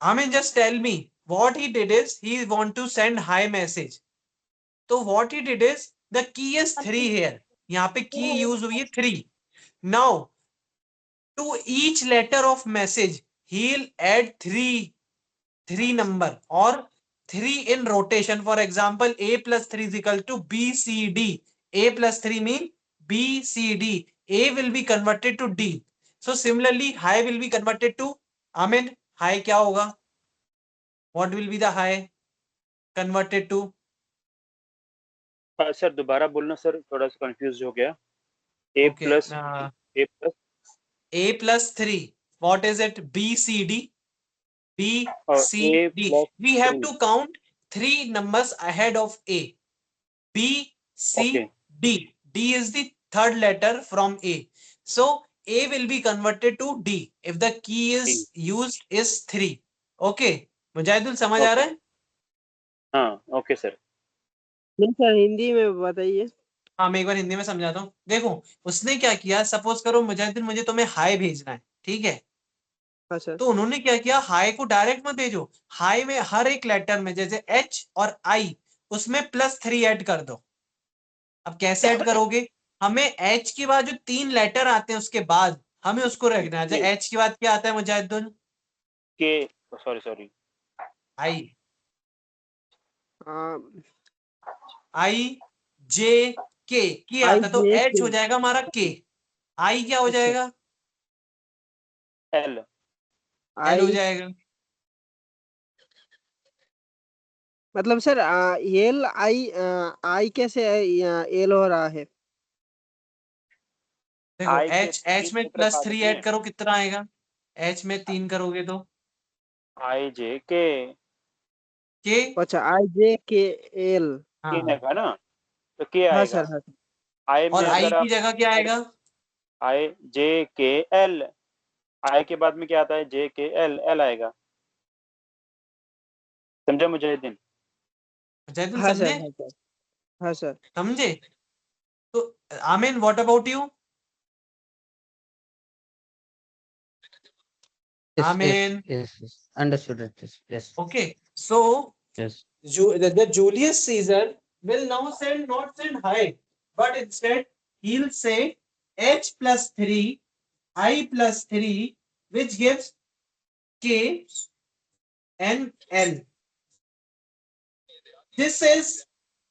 Speaker 2: Amin, just tell me what he did is he want to send hi message. So what he did is the key is 3 here. यहाँ पे key use हुई है 3. Now to each letter of message he'll add 3 number or 3 in rotation. For example, a plus 3 is equal to b c d. A plus 3 mean b c d. A will be converted to d. So similarly hi will be converted to, Amin, hi क्या होगा? What will be the hi converted to?
Speaker 3: Sir दोबारा बोलना sir, थोड़ा सा confuse हो गया. a
Speaker 2: Okay,
Speaker 3: plus
Speaker 2: a plus 3. What is it? b c d. B, C,
Speaker 3: a
Speaker 2: D.
Speaker 3: plus
Speaker 2: We have
Speaker 3: 3.
Speaker 2: to count 3 numbers ahead of A. B, C,
Speaker 3: Okay.
Speaker 2: D. D is the third letter from A. So A will be converted to D if the key is used is 3. Okay. Mujahidul समझ आ रहा है?
Speaker 3: हाँ okay sir.
Speaker 1: नहीं sir, Hindi में बताइए.
Speaker 2: हाँ मैं एक बार हिंदी में समझाता हूँ. देखो उसने क्या किया, सपोज करो मुजाहिदुल मुझे तुम्हें हाई भेजना है, ठीक है?
Speaker 1: हाँ सर.
Speaker 2: तो उन्होंने क्या किया, हाई को डायरेक्ट मत भेजो. हाई में हर एक लेटर में जैसे एच और आई उसमें +3 ऐड कर दो. अब कैसे ऐड करोगे? हमें एच के बाद जो 3 लेटर आते हैं उसके बाद हमें उसको रखना है. जैसे एच के बाद क्या आता है मुजाहिदुल?
Speaker 3: के. Sorry
Speaker 2: I.
Speaker 1: हाँ,
Speaker 2: आई जे के आता है तो
Speaker 1: IJK.
Speaker 2: एच हो जाएगा हमारा के. आई क्या हो
Speaker 1: अच्छा.
Speaker 2: जाएगा?
Speaker 3: एल.
Speaker 2: एल हो
Speaker 1: आई
Speaker 2: जाएगा.
Speaker 1: मतलब सर, एल आई आई कैसे एल हो रहा है?
Speaker 2: देखो
Speaker 3: आई के
Speaker 2: एच
Speaker 3: 3
Speaker 2: में
Speaker 3: लेटर
Speaker 2: +3
Speaker 3: नहीं
Speaker 2: ऐड
Speaker 3: है.
Speaker 2: करो कितना आएगा? एच में 3 करोगे तो
Speaker 3: आई जे के.
Speaker 2: के.
Speaker 1: अच्छा, IJKL.
Speaker 3: के
Speaker 2: हाँ.
Speaker 3: है ना, तो के
Speaker 1: हाँ
Speaker 3: आएगा.
Speaker 1: सर, हाँ सर.
Speaker 3: आई में
Speaker 2: और आई
Speaker 3: अगर
Speaker 2: की
Speaker 3: आप
Speaker 2: जगह क्या आएगा?
Speaker 3: आई जे के एल. आई के बाद में क्या आता है? जे के एल. एल आएगा. समझा मुजाहिदीन?
Speaker 2: जैदुल
Speaker 1: हाँ सर,
Speaker 2: समझे?
Speaker 1: हाँ सर, हाँ सर।
Speaker 2: समझे? तो आमीन, व्हाट अबाउट यू?
Speaker 4: Yes,
Speaker 2: आमीन,
Speaker 4: yes. Understood it. Yes.
Speaker 2: okay. So
Speaker 4: Yes.
Speaker 2: the Julius Caesar will now not send hi, but instead he'll say h plus 3 I plus 3, which gives k and l. This is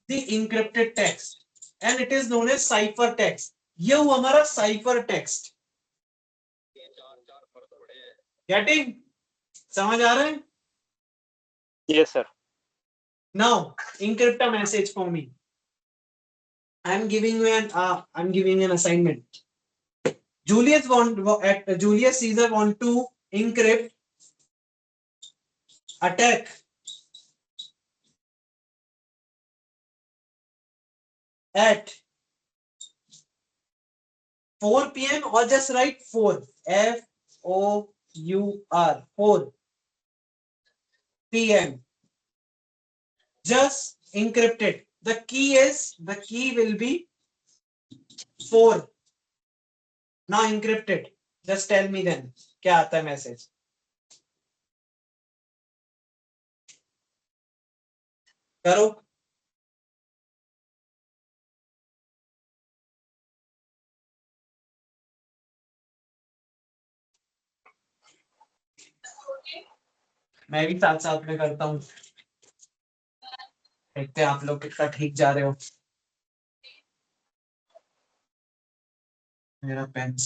Speaker 2: the encrypted text and it is known as cipher text. ये हुआ हमारा cipher text. Getting? समझ आ रहा है?
Speaker 3: Yes, sir.
Speaker 2: Now encrypt a message for me. I'm giving you an assignment. Julius Caesar want to encrypt attack at 4 p.m. or just write 4 FOUR 4 p.m. Just encrypt it. The key will be 4. Now encrypt it. Just tell me then क्या आता है message. करो. मैं भी साथ साथ में करता हूँ. देखते हैं आप लोग कितना ठीक जा रहे हो. मेरा पेन.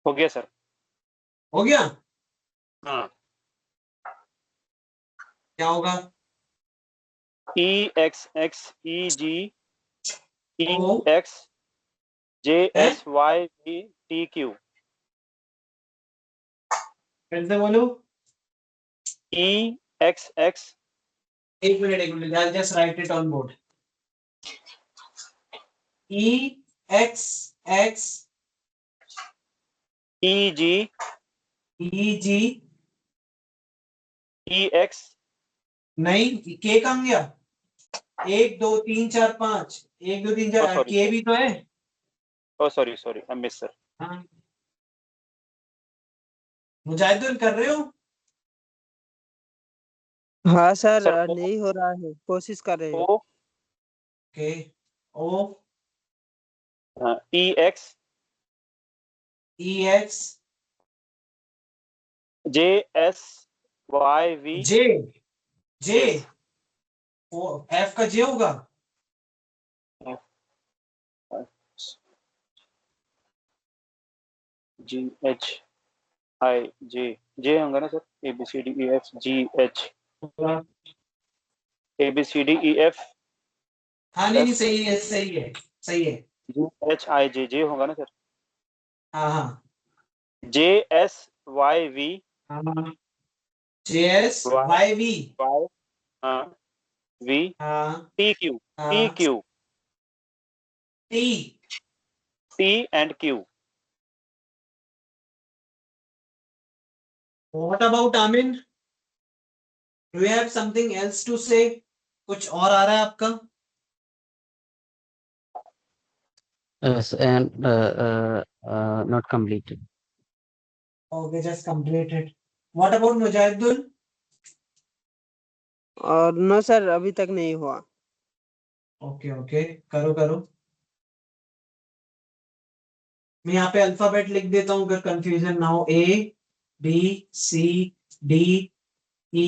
Speaker 3: हो गया सर.
Speaker 2: हो गया.
Speaker 3: हाँ.
Speaker 2: क्या होगा? ओ है.
Speaker 3: EXXEGEXJSYVTQ.
Speaker 2: फिर से बोलो.
Speaker 3: EXX
Speaker 2: एक minute. I'll just write it on board. EXX
Speaker 3: EG
Speaker 2: EG
Speaker 3: EX.
Speaker 2: नहीं, के कहाँ गया? 1 2 3 4 5. 1 2 3
Speaker 3: Oh,
Speaker 2: 4
Speaker 3: sorry,
Speaker 2: के
Speaker 3: sorry.
Speaker 2: भी तो है.
Speaker 3: Oh, sorry, I missed, sir.
Speaker 2: हाँ. मुजाहिदुल कर रहे हो?
Speaker 1: हाँ सर,
Speaker 3: Sir,
Speaker 1: नहीं हो रहा है, कोशिश कर रहे हैं।
Speaker 3: O
Speaker 2: के ओ
Speaker 3: EX
Speaker 2: EX
Speaker 3: JSYV.
Speaker 2: जे
Speaker 3: Yes.
Speaker 2: एफ का जे होगा.
Speaker 3: GHIJ होगा ना सर. ABCDEF GH ABCDEF.
Speaker 2: हाँ नहीं सही है.
Speaker 3: GHIJJ होगा ना सर.
Speaker 2: हाँ
Speaker 3: JSYV
Speaker 2: हाँ. JSYV
Speaker 3: Y. हाँ. V
Speaker 2: हाँ
Speaker 3: T Q T
Speaker 2: हाँ
Speaker 3: Q
Speaker 2: T
Speaker 3: T and Q.
Speaker 2: What about Amin, do you have something else to say? कुछ और आ रहा है आपका?
Speaker 4: Yes, and not completed.
Speaker 2: Okay just completed. What about Mujahidul?
Speaker 1: और नो सर, अभी तक नहीं हुआ।
Speaker 2: ओके ओके, करो करो। मैं यहाँ पे अल्फाबेट लिख देता हूँ अगर कंफ्यूजन ना हो। A B C D E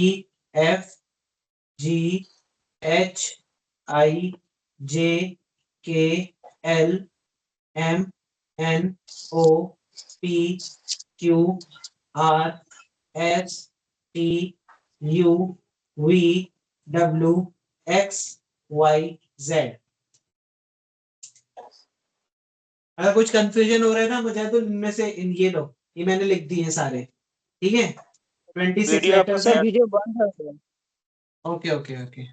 Speaker 2: F G H I J K L M N O P Q R S T U V W X Y Z. अगर कुछ कंफ्यूजन हो रहा है ना मुझे तो इनमें से ये लो, ये मैंने लिख दिए सारे, ठीक है। 26
Speaker 3: वीडियो आपका
Speaker 2: लेटर्स
Speaker 1: सर
Speaker 2: है।
Speaker 3: कैट
Speaker 1: वीडियो बंद है सर।
Speaker 2: Okay okay okay.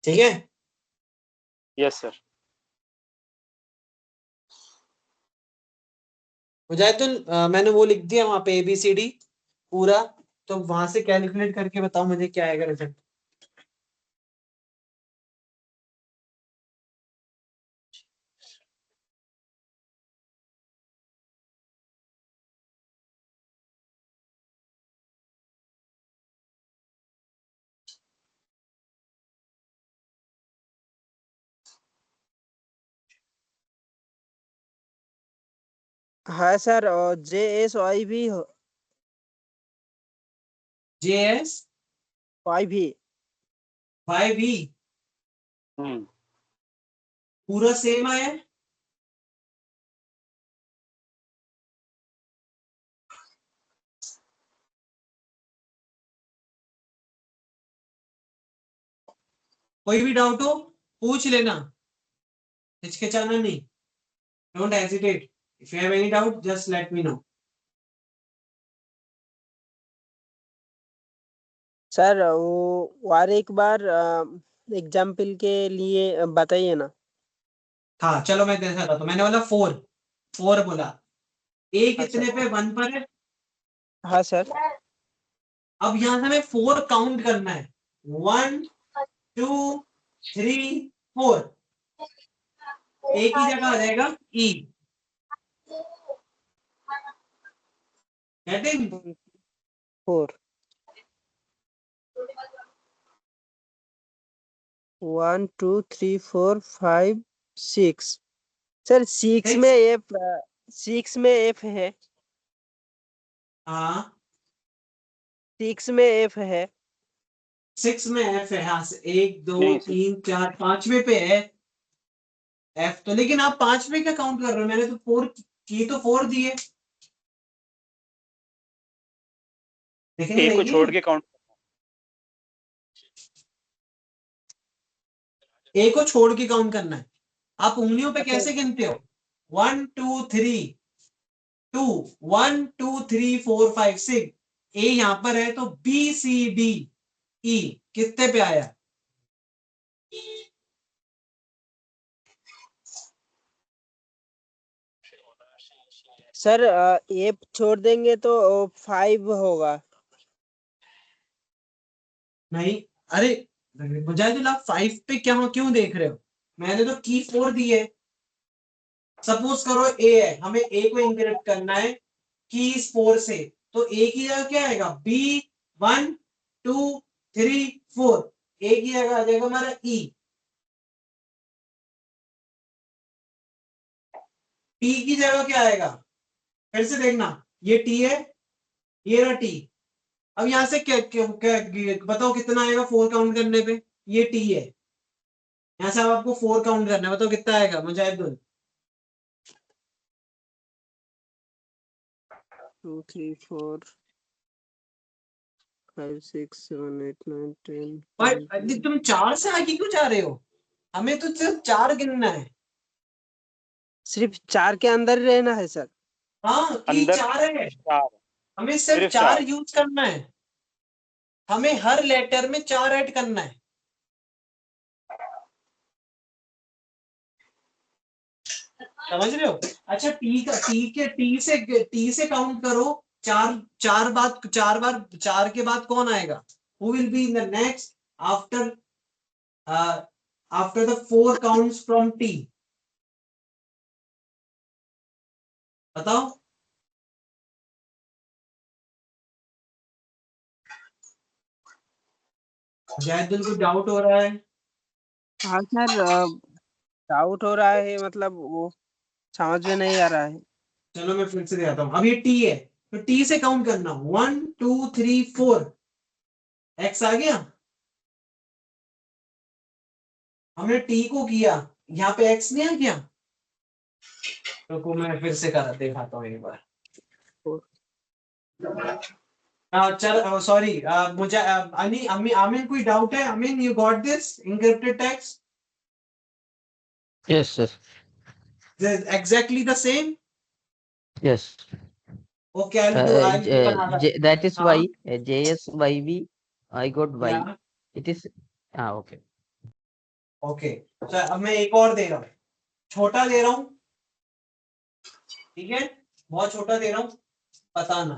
Speaker 2: ठीक है।
Speaker 3: Yes sir.
Speaker 2: मुजाहिदुल मैंने वो लिख दिया वहां पे ABCD पूरा, तो वहां से कैलकुलेट करके बताओ मुझे क्या आएगा रिजल्ट।
Speaker 1: हाँ सर, और JSY भी
Speaker 2: JS
Speaker 1: वाई भी।
Speaker 2: YV
Speaker 3: हम्म
Speaker 2: पूरा सेम आया है। कोई भी डाउट हो पूछ लेना, हिचकिचाना नहीं। Don't hesitate, if you have any doubt just let me know.
Speaker 1: Sir वो और एक बार एग्जाम्पल के लिए बताइए ना।
Speaker 2: हाँ चलो मैं देखा था, तो मैंने बोला 4 4 बोला। ए
Speaker 1: हाँ
Speaker 2: कितने
Speaker 1: सर।
Speaker 2: पे 1 पर है।
Speaker 1: हाँ सर।
Speaker 2: अब यहां से हमें 4 काउंट करना है। 1 2 3 4। एक ही जगह आ जाएगा ई। गेटिंग?
Speaker 1: 4 1 2 3 4 5 6। सर 6 में
Speaker 2: 6
Speaker 1: एफ, 6 में एफ है।
Speaker 2: हाँ
Speaker 1: 6 में एफ है।
Speaker 2: 6 में एफ है। हाँ 1 2
Speaker 3: नहीं सर,
Speaker 2: 3 4 पांचवे पे है एफ तो, लेकिन आप पांचवे क्या काउंट कर रहे हो? मैंने तो 4 की, तो 4 दिए। देखेंगे
Speaker 3: एक को
Speaker 2: देखिए,
Speaker 3: छोड़ के काउंट।
Speaker 2: ए को छोड़ के काउंट करना है। आप उंगलियों पे
Speaker 1: अच्छा।
Speaker 2: कैसे गिनते हो? 1 2 3 2 1 2 3 4 5 6। ए यहां पर है तो BCDE कितने पे आया?
Speaker 1: सर एफ छोड़ देंगे तो 5 होगा।
Speaker 2: नहीं, अरे मुजाहिदुल आप 5 पे क्या क्यों देख रहे हो? मैंने तो की 4 दी है। सपोज करो ए है, हमें ए को इंक्रिप्ट करना है की 4 से, तो ए की जगह क्या आएगा? B 1 2 3 4। ए की जगह आ जाएगा हमारा ई। टी की जगह क्या आएगा? फिर से देखना, ये टी है, ये रहा टी। अब यहां से क्या बताओ कितना आएगा 4 काउंट करने पे? ये टी है, यहां से अब आपको 4 काउंट करना है, बताओ कितना आएगा मुजाहिदुल?
Speaker 1: 2 3 4 5 6 7 8 9 10
Speaker 2: भाई
Speaker 1: 11।
Speaker 2: तुम 4 से आगे क्यों जा रहे हो? हमें तो सिर्फ 4 गिनना है।
Speaker 1: सिर्फ 4 के अंदर ही रहना है सर।
Speaker 2: हाँ की
Speaker 3: अंदर
Speaker 2: 4 है,
Speaker 3: 4
Speaker 2: हमें सिर्फ
Speaker 3: सिर्फ
Speaker 2: 4
Speaker 3: 4
Speaker 2: यूज करना है, हमें हर लेटर में 4 ऐड करना है। समझ रहे हो? अच्छा टी से काउंट करो, 4 बार 4 के बाद कौन आएगा? Who will be in the next after after the 4 counts from T? बताओ। जैदुल को डाउट हो रहा है।
Speaker 1: हाँ सर, डाउट हो रहा है, मतलब वो समझ में नहीं आ रहा है।
Speaker 2: चलो मैं फिर से दिखाता हूँ। अब ये टी है, तो टी से काउंट करना, 1 2 3 4। एक्स आ गया, हमने टी को किया, यहाँ पे एक्स नहीं आ गया। तो मैं फिर से कर दिखाता हूँ एक बार। चल सॉरी, मुझे अमीन कोई डाउट है? Amin, you got this encrypted text?
Speaker 4: Yes, yes,
Speaker 2: Exactly the same?
Speaker 4: yes.
Speaker 2: Okay, I'll do another.
Speaker 4: That is
Speaker 2: हाँ,
Speaker 4: Y, JSYV. I got Y.
Speaker 2: yeah,
Speaker 4: It is, okay.
Speaker 2: okay. So अब मैं एक और दे रहा हूँ, छोटा दे रहा हूँ, ठीक है, बहुत छोटा दे रहा हूँ, बताना।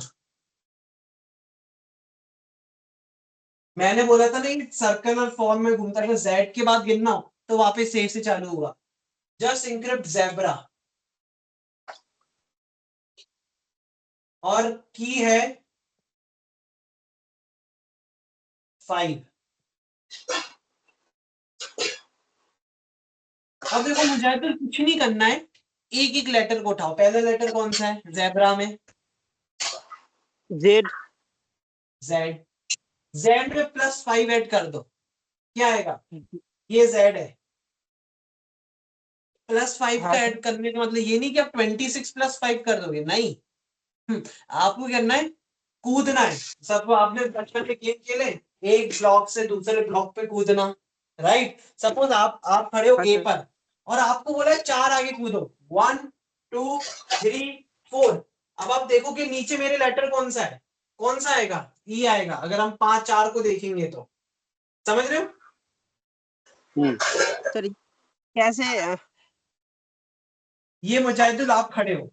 Speaker 2: मैंने बोला था नहीं, सर्कल और फॉर्म में घूमता है, जेड के बाद गिनना हो तो वापस सेव से चालू होगा। जस्ट इंक्रिप्ट ज़ेब्रा, और की है 5। अब देखो मुझे तो कुछ नहीं करना है, एक एक लेटर को उठाओ। पहला लेटर कौन सा है ज़ेब्रा में?
Speaker 1: जेड।
Speaker 2: जेड। जेड में +5 ऐड कर दो, क्या आएगा? ये जेड है। +5
Speaker 1: हाँ
Speaker 2: का
Speaker 1: सर।
Speaker 2: ऐड करने का मतलब ये नहीं कि आप 26 +5 कर दोगे, नहीं। आपको करना है, कूदना है। सब आपने बचपन में गेम खेले, एक ब्लॉक से दूसरे ब्लॉक पे कूदना, राइट? सपोज आप खड़े हो
Speaker 1: हाँ
Speaker 2: ए
Speaker 1: सर।
Speaker 2: पर, और आपको बोला है 4 आगे कूदो, 1 2 3 4। अब आप देखो कि नीचे मेरे लेटर कौन सा है, कौन सा आएगा? ई आएगा, अगर हम 5 4 को देखेंगे तो। समझ रहे हो?
Speaker 1: सर कैसे
Speaker 2: ये मुजाहिदुल आप खड़े हो,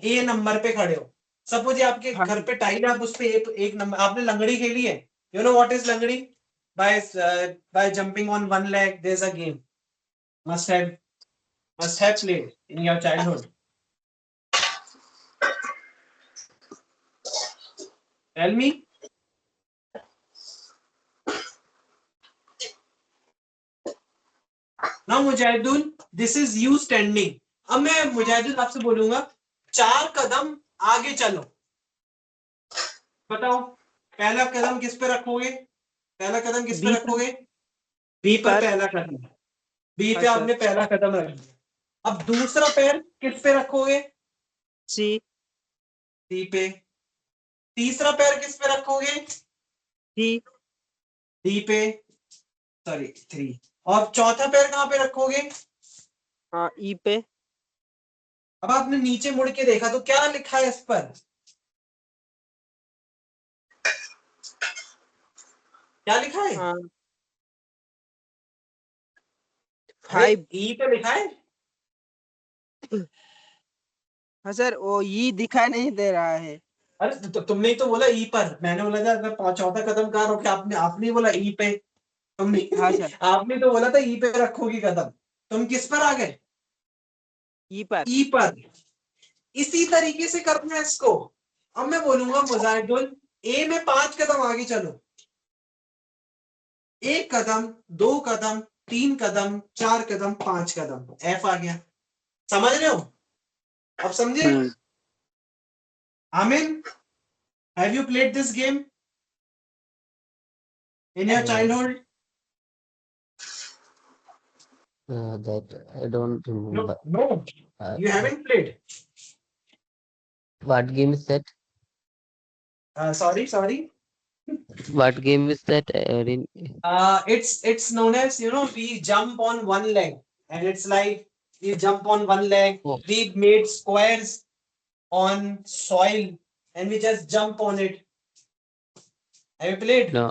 Speaker 2: ए नंबर पे खड़े हो। सपोज ये आपके
Speaker 1: हाँ
Speaker 2: घर
Speaker 1: सर।
Speaker 2: पे टाइल है, आप उस पे एक नंबर, आपने लंगड़ी खेली है। You know what is langdi? By jumping on one leg, there is a game, must have played in your childhood. Tell me. Now Mujahidul, this is you standing. अब मैं मुजाहिदुल आपसे बोलूंगा 4 कदम आगे चलो। बताओ, पहला कदम किस पे रखोगे? पहला कदम किस पे
Speaker 1: बी पर।
Speaker 2: रखोगे? बी पर
Speaker 1: सर।
Speaker 2: पहला कदम। बी
Speaker 1: हाँ
Speaker 2: पे
Speaker 1: सर।
Speaker 2: आपने पहला कदम रख दिया। अब दूसरा पैर किस पे रखोगे?
Speaker 1: सी।
Speaker 2: सी पे। तीसरा पैर किस पे रखोगे?
Speaker 1: डी।
Speaker 2: डी पे, सॉरी 3। और चौथा पैर कहां पे रखोगे?
Speaker 1: हाँ, ई पे।
Speaker 2: अब आपने नीचे मुड़ के देखा तो क्या लिखा है इस पर? क्या लिखा है?
Speaker 1: हाँ,
Speaker 2: अरे
Speaker 1: 5।
Speaker 2: ई पे लिखा है।
Speaker 1: हाँ सर, वो ई दिखाई नहीं दे रहा है।
Speaker 2: अरे तुमने ही तो बोला ई पर, मैंने बोला था अगर चौथा कदम कहाँ रखोगे, आपने आपने बोला ई पे। तुमने
Speaker 1: हाँ सर,
Speaker 2: आपने तो बोला था ई पे रखोगी कदम, तुम किस पर आ गए?
Speaker 1: ई पर।
Speaker 2: ई पर। इसी तरीके से करना है इसको। अब मैं बोलूंगा मुजाहिदुल, ए में 5 कदम आगे चलो। 1 कदम, 2 कदम, 3 कदम, 4 कदम, 5 कदम, एफ आ गया। समझ रहे हो? अब समझे? Amin, have you played this game in your
Speaker 4: Uh,
Speaker 2: childhood?
Speaker 4: that I don't
Speaker 2: know
Speaker 4: remember.
Speaker 2: No,
Speaker 4: Uh,
Speaker 2: you haven't played.
Speaker 4: what game is that?
Speaker 2: Sorry sorry,
Speaker 4: What game is that? I didn't.
Speaker 2: it's known as, you know, we jump on one leg, and it's like We jump on one leg.
Speaker 4: Oh.
Speaker 2: We made squares on soil and we just jump on it. Have you played?
Speaker 4: No,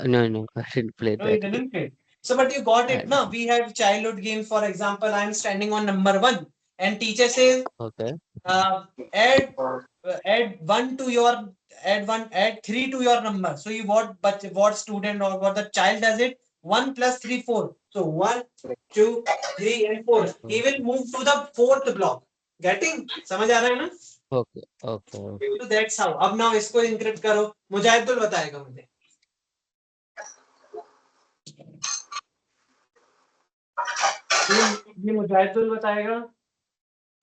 Speaker 4: no, I didn't play
Speaker 2: No, you
Speaker 4: that game.
Speaker 2: didn't play. So, but you got it,
Speaker 4: I-
Speaker 2: no? We have childhood games. For example, I'm standing on number 1, and teacher says,
Speaker 4: Okay.
Speaker 2: add one to your add 3 to your number. So you what student or what the child does it? 1 plus 3 4. So 1, 2, 3 and 4. He will move to the 4th block. Getting? समझ आ रहा है ना?
Speaker 4: Okay. Okay.
Speaker 2: So that's how. अब now इसको encrypt करो. मुजाहिदुल बताएगा मुझे. ये मुजाहिदुल बताएगा.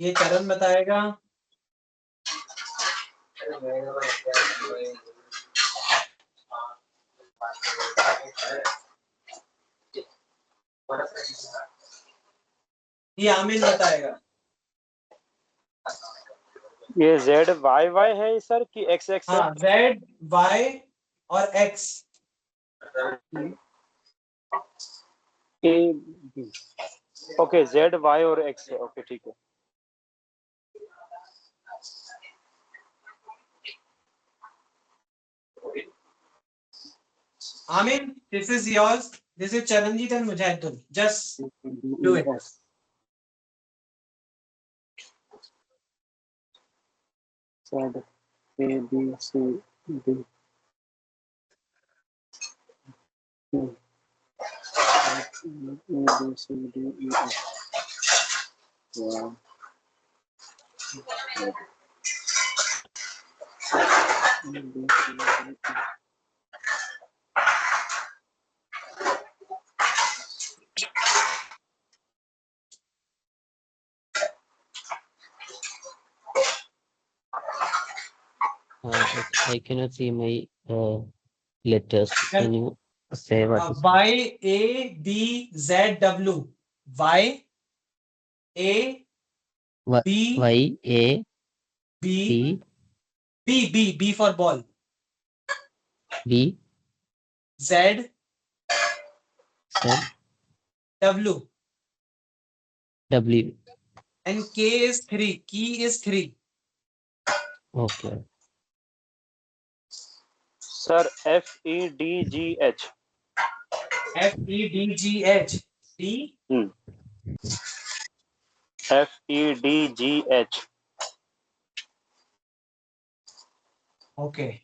Speaker 2: ये चरण बताएगा. ये आमिर बताएगा.
Speaker 5: ये ZYY है सर कि XX है?
Speaker 2: हाँ, Z, Y और X.
Speaker 5: A B. Okay ZY और X है. ओके ठीक है.
Speaker 2: Amin, this is yours. This is Charanjit and Mujahidul. Just do it.
Speaker 5: Z A B C D E F A B C D E F. Wow. A, B, C, D, E.
Speaker 4: I cannot see my letters. Can you say what is
Speaker 2: Y, A, B, Z, W. Y, A,
Speaker 4: Y
Speaker 2: B,
Speaker 4: Y A
Speaker 2: B,
Speaker 4: B
Speaker 2: B for ball.
Speaker 4: B
Speaker 2: Z,
Speaker 4: Z
Speaker 2: W.
Speaker 4: W?
Speaker 2: And K is 3. Key is 3.
Speaker 4: Okay.
Speaker 5: Sir FEDGH.
Speaker 2: F, E, D, G, H. D,
Speaker 5: FEDGH.
Speaker 2: okay.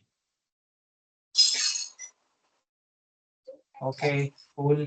Speaker 2: Okay, cool.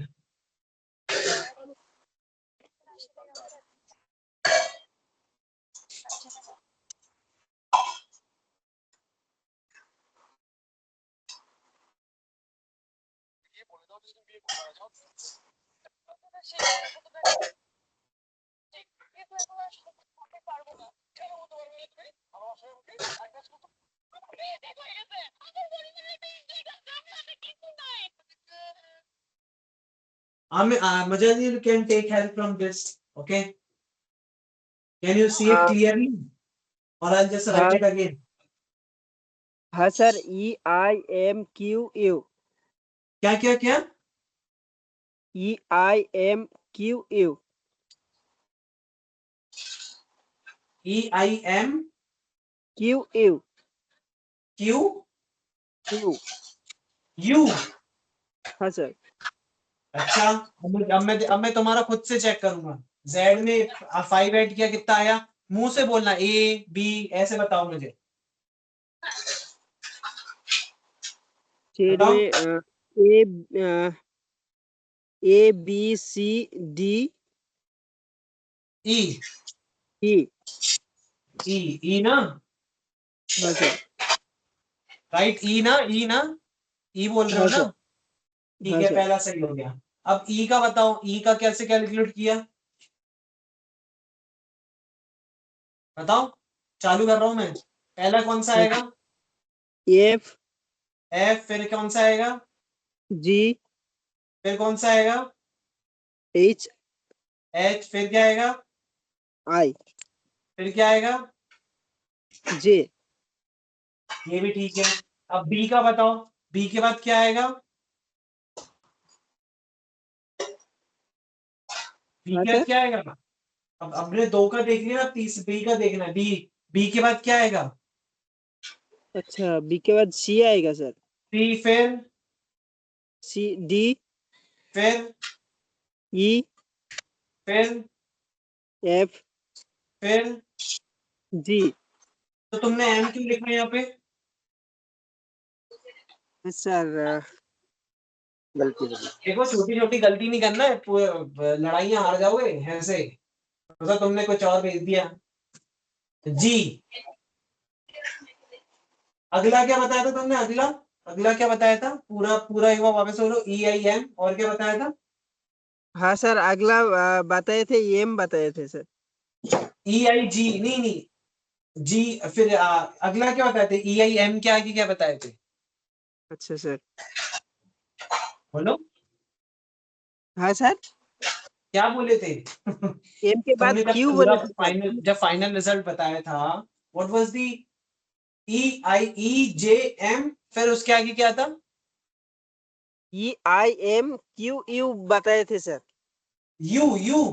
Speaker 2: Mujahidul, you can take help from this. Okay. Can you see it clearly? Or I'll just write it again.
Speaker 1: हाँ sir EIMQU
Speaker 2: क्या क्या क्या?
Speaker 1: EIMQU
Speaker 2: EIM
Speaker 1: QU
Speaker 2: Q
Speaker 1: Q
Speaker 2: U.
Speaker 1: हाँ sir
Speaker 2: अच्छा, अब मैं तुम्हारा खुद से चेक करूंगा. Z में 5 ऐड किया, कितना आया? मुंह से बोलना. A B ऐसे बताओ मुझे.
Speaker 1: शेड
Speaker 2: बताओ.
Speaker 1: में ABCD
Speaker 2: E
Speaker 1: E
Speaker 2: E ना?
Speaker 1: हाँ सर
Speaker 2: राइट. E ना? E ना? E बोल रहे हो
Speaker 1: हाँ
Speaker 2: ना?
Speaker 1: सर
Speaker 2: ठीक
Speaker 1: हाँ
Speaker 2: है,
Speaker 1: सर
Speaker 2: पहला सही हो गया. अब E का बताओ. E का कैसे कैलकुलेट किया? बताओ. चालू कर रहा हूं मैं. पहला कौन सा आएगा?
Speaker 1: F
Speaker 2: F. फिर कौन सा आएगा?
Speaker 1: G
Speaker 2: फिर कौन सा आएगा?
Speaker 1: H
Speaker 2: H. फिर क्या आएगा?
Speaker 1: I
Speaker 2: फिर क्या आएगा?
Speaker 1: J
Speaker 2: ये भी ठीक है. अब B का बताओ. B के बाद क्या आएगा? B
Speaker 1: हाँ
Speaker 2: के बाद
Speaker 1: सर
Speaker 2: क्या आएगा? अब अपने 2 का देख लिया, तीस बी का देखना है। बी, बी के बाद क्या आएगा?
Speaker 1: अच्छा, बी के बाद सी आएगा सर।
Speaker 2: सी, फिर
Speaker 1: सी, डी,
Speaker 2: फिर
Speaker 1: ई,
Speaker 2: फिर
Speaker 1: एफ,
Speaker 2: फिर
Speaker 1: जी।
Speaker 2: तो तुमने एम क्यों लिखा है यहाँ पे?
Speaker 1: सर
Speaker 5: गलती हो गई।
Speaker 2: देखो छोटी छोटी गलती नहीं करना है, लड़ाइयां हार जाओगे ऐसे। मतलब तुमने कुछ और भेज दिया। जी, अगला क्या बताया था तुमने? अगला, अगला क्या बताया था? पूरा पूरा एक बार वापस बोलो। ई आई एम, और क्या बताया था?
Speaker 1: हाँ सर, अगला बताए थे, एम बताए थे सर।
Speaker 2: ई आई जी, नहीं नहीं, जी। फिर अगला क्या बताए थे? ई आई एम के आगे क्या बताए थे?
Speaker 1: अच्छा सर।
Speaker 2: बोलो,
Speaker 1: हाँ सर,
Speaker 2: क्या बोले थे?
Speaker 1: एम के बाद
Speaker 2: तुमने जब
Speaker 1: क्यू
Speaker 2: पूरा
Speaker 1: बोले थे सर।
Speaker 2: फाइनल, जब फाइनल रिजल्ट बताया था, what was the E I E J M, फिर उसके आगे क्या था?
Speaker 1: E I M Q U बताए थे सर।
Speaker 2: यू, यू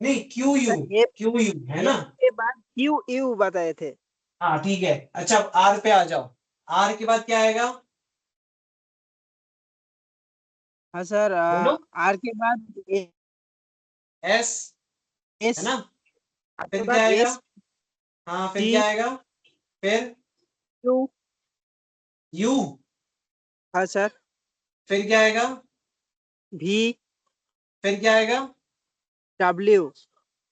Speaker 2: नहीं, Q U,
Speaker 1: sir M,
Speaker 2: Q U है ना?
Speaker 1: एम के बाद क्यू यू बताए थे।
Speaker 2: हाँ ठीक है। अच्छा, अब आर पे आ जाओ। आर के बाद क्या आएगा?
Speaker 1: हाँ सर,
Speaker 2: बोलो।
Speaker 1: आर के बाद
Speaker 2: एस, है
Speaker 1: एस,
Speaker 2: ना?
Speaker 1: आर के
Speaker 2: फिर क्या
Speaker 1: बाद
Speaker 2: आएगा?
Speaker 1: एस,
Speaker 2: हाँ, फिर
Speaker 1: टी,
Speaker 2: क्या आएगा? फिर
Speaker 1: क्यू।
Speaker 2: यू,
Speaker 1: हाँ सर,
Speaker 2: फिर क्या आएगा?
Speaker 1: भी,
Speaker 2: फिर क्या आएगा?
Speaker 1: डब्ल्यू।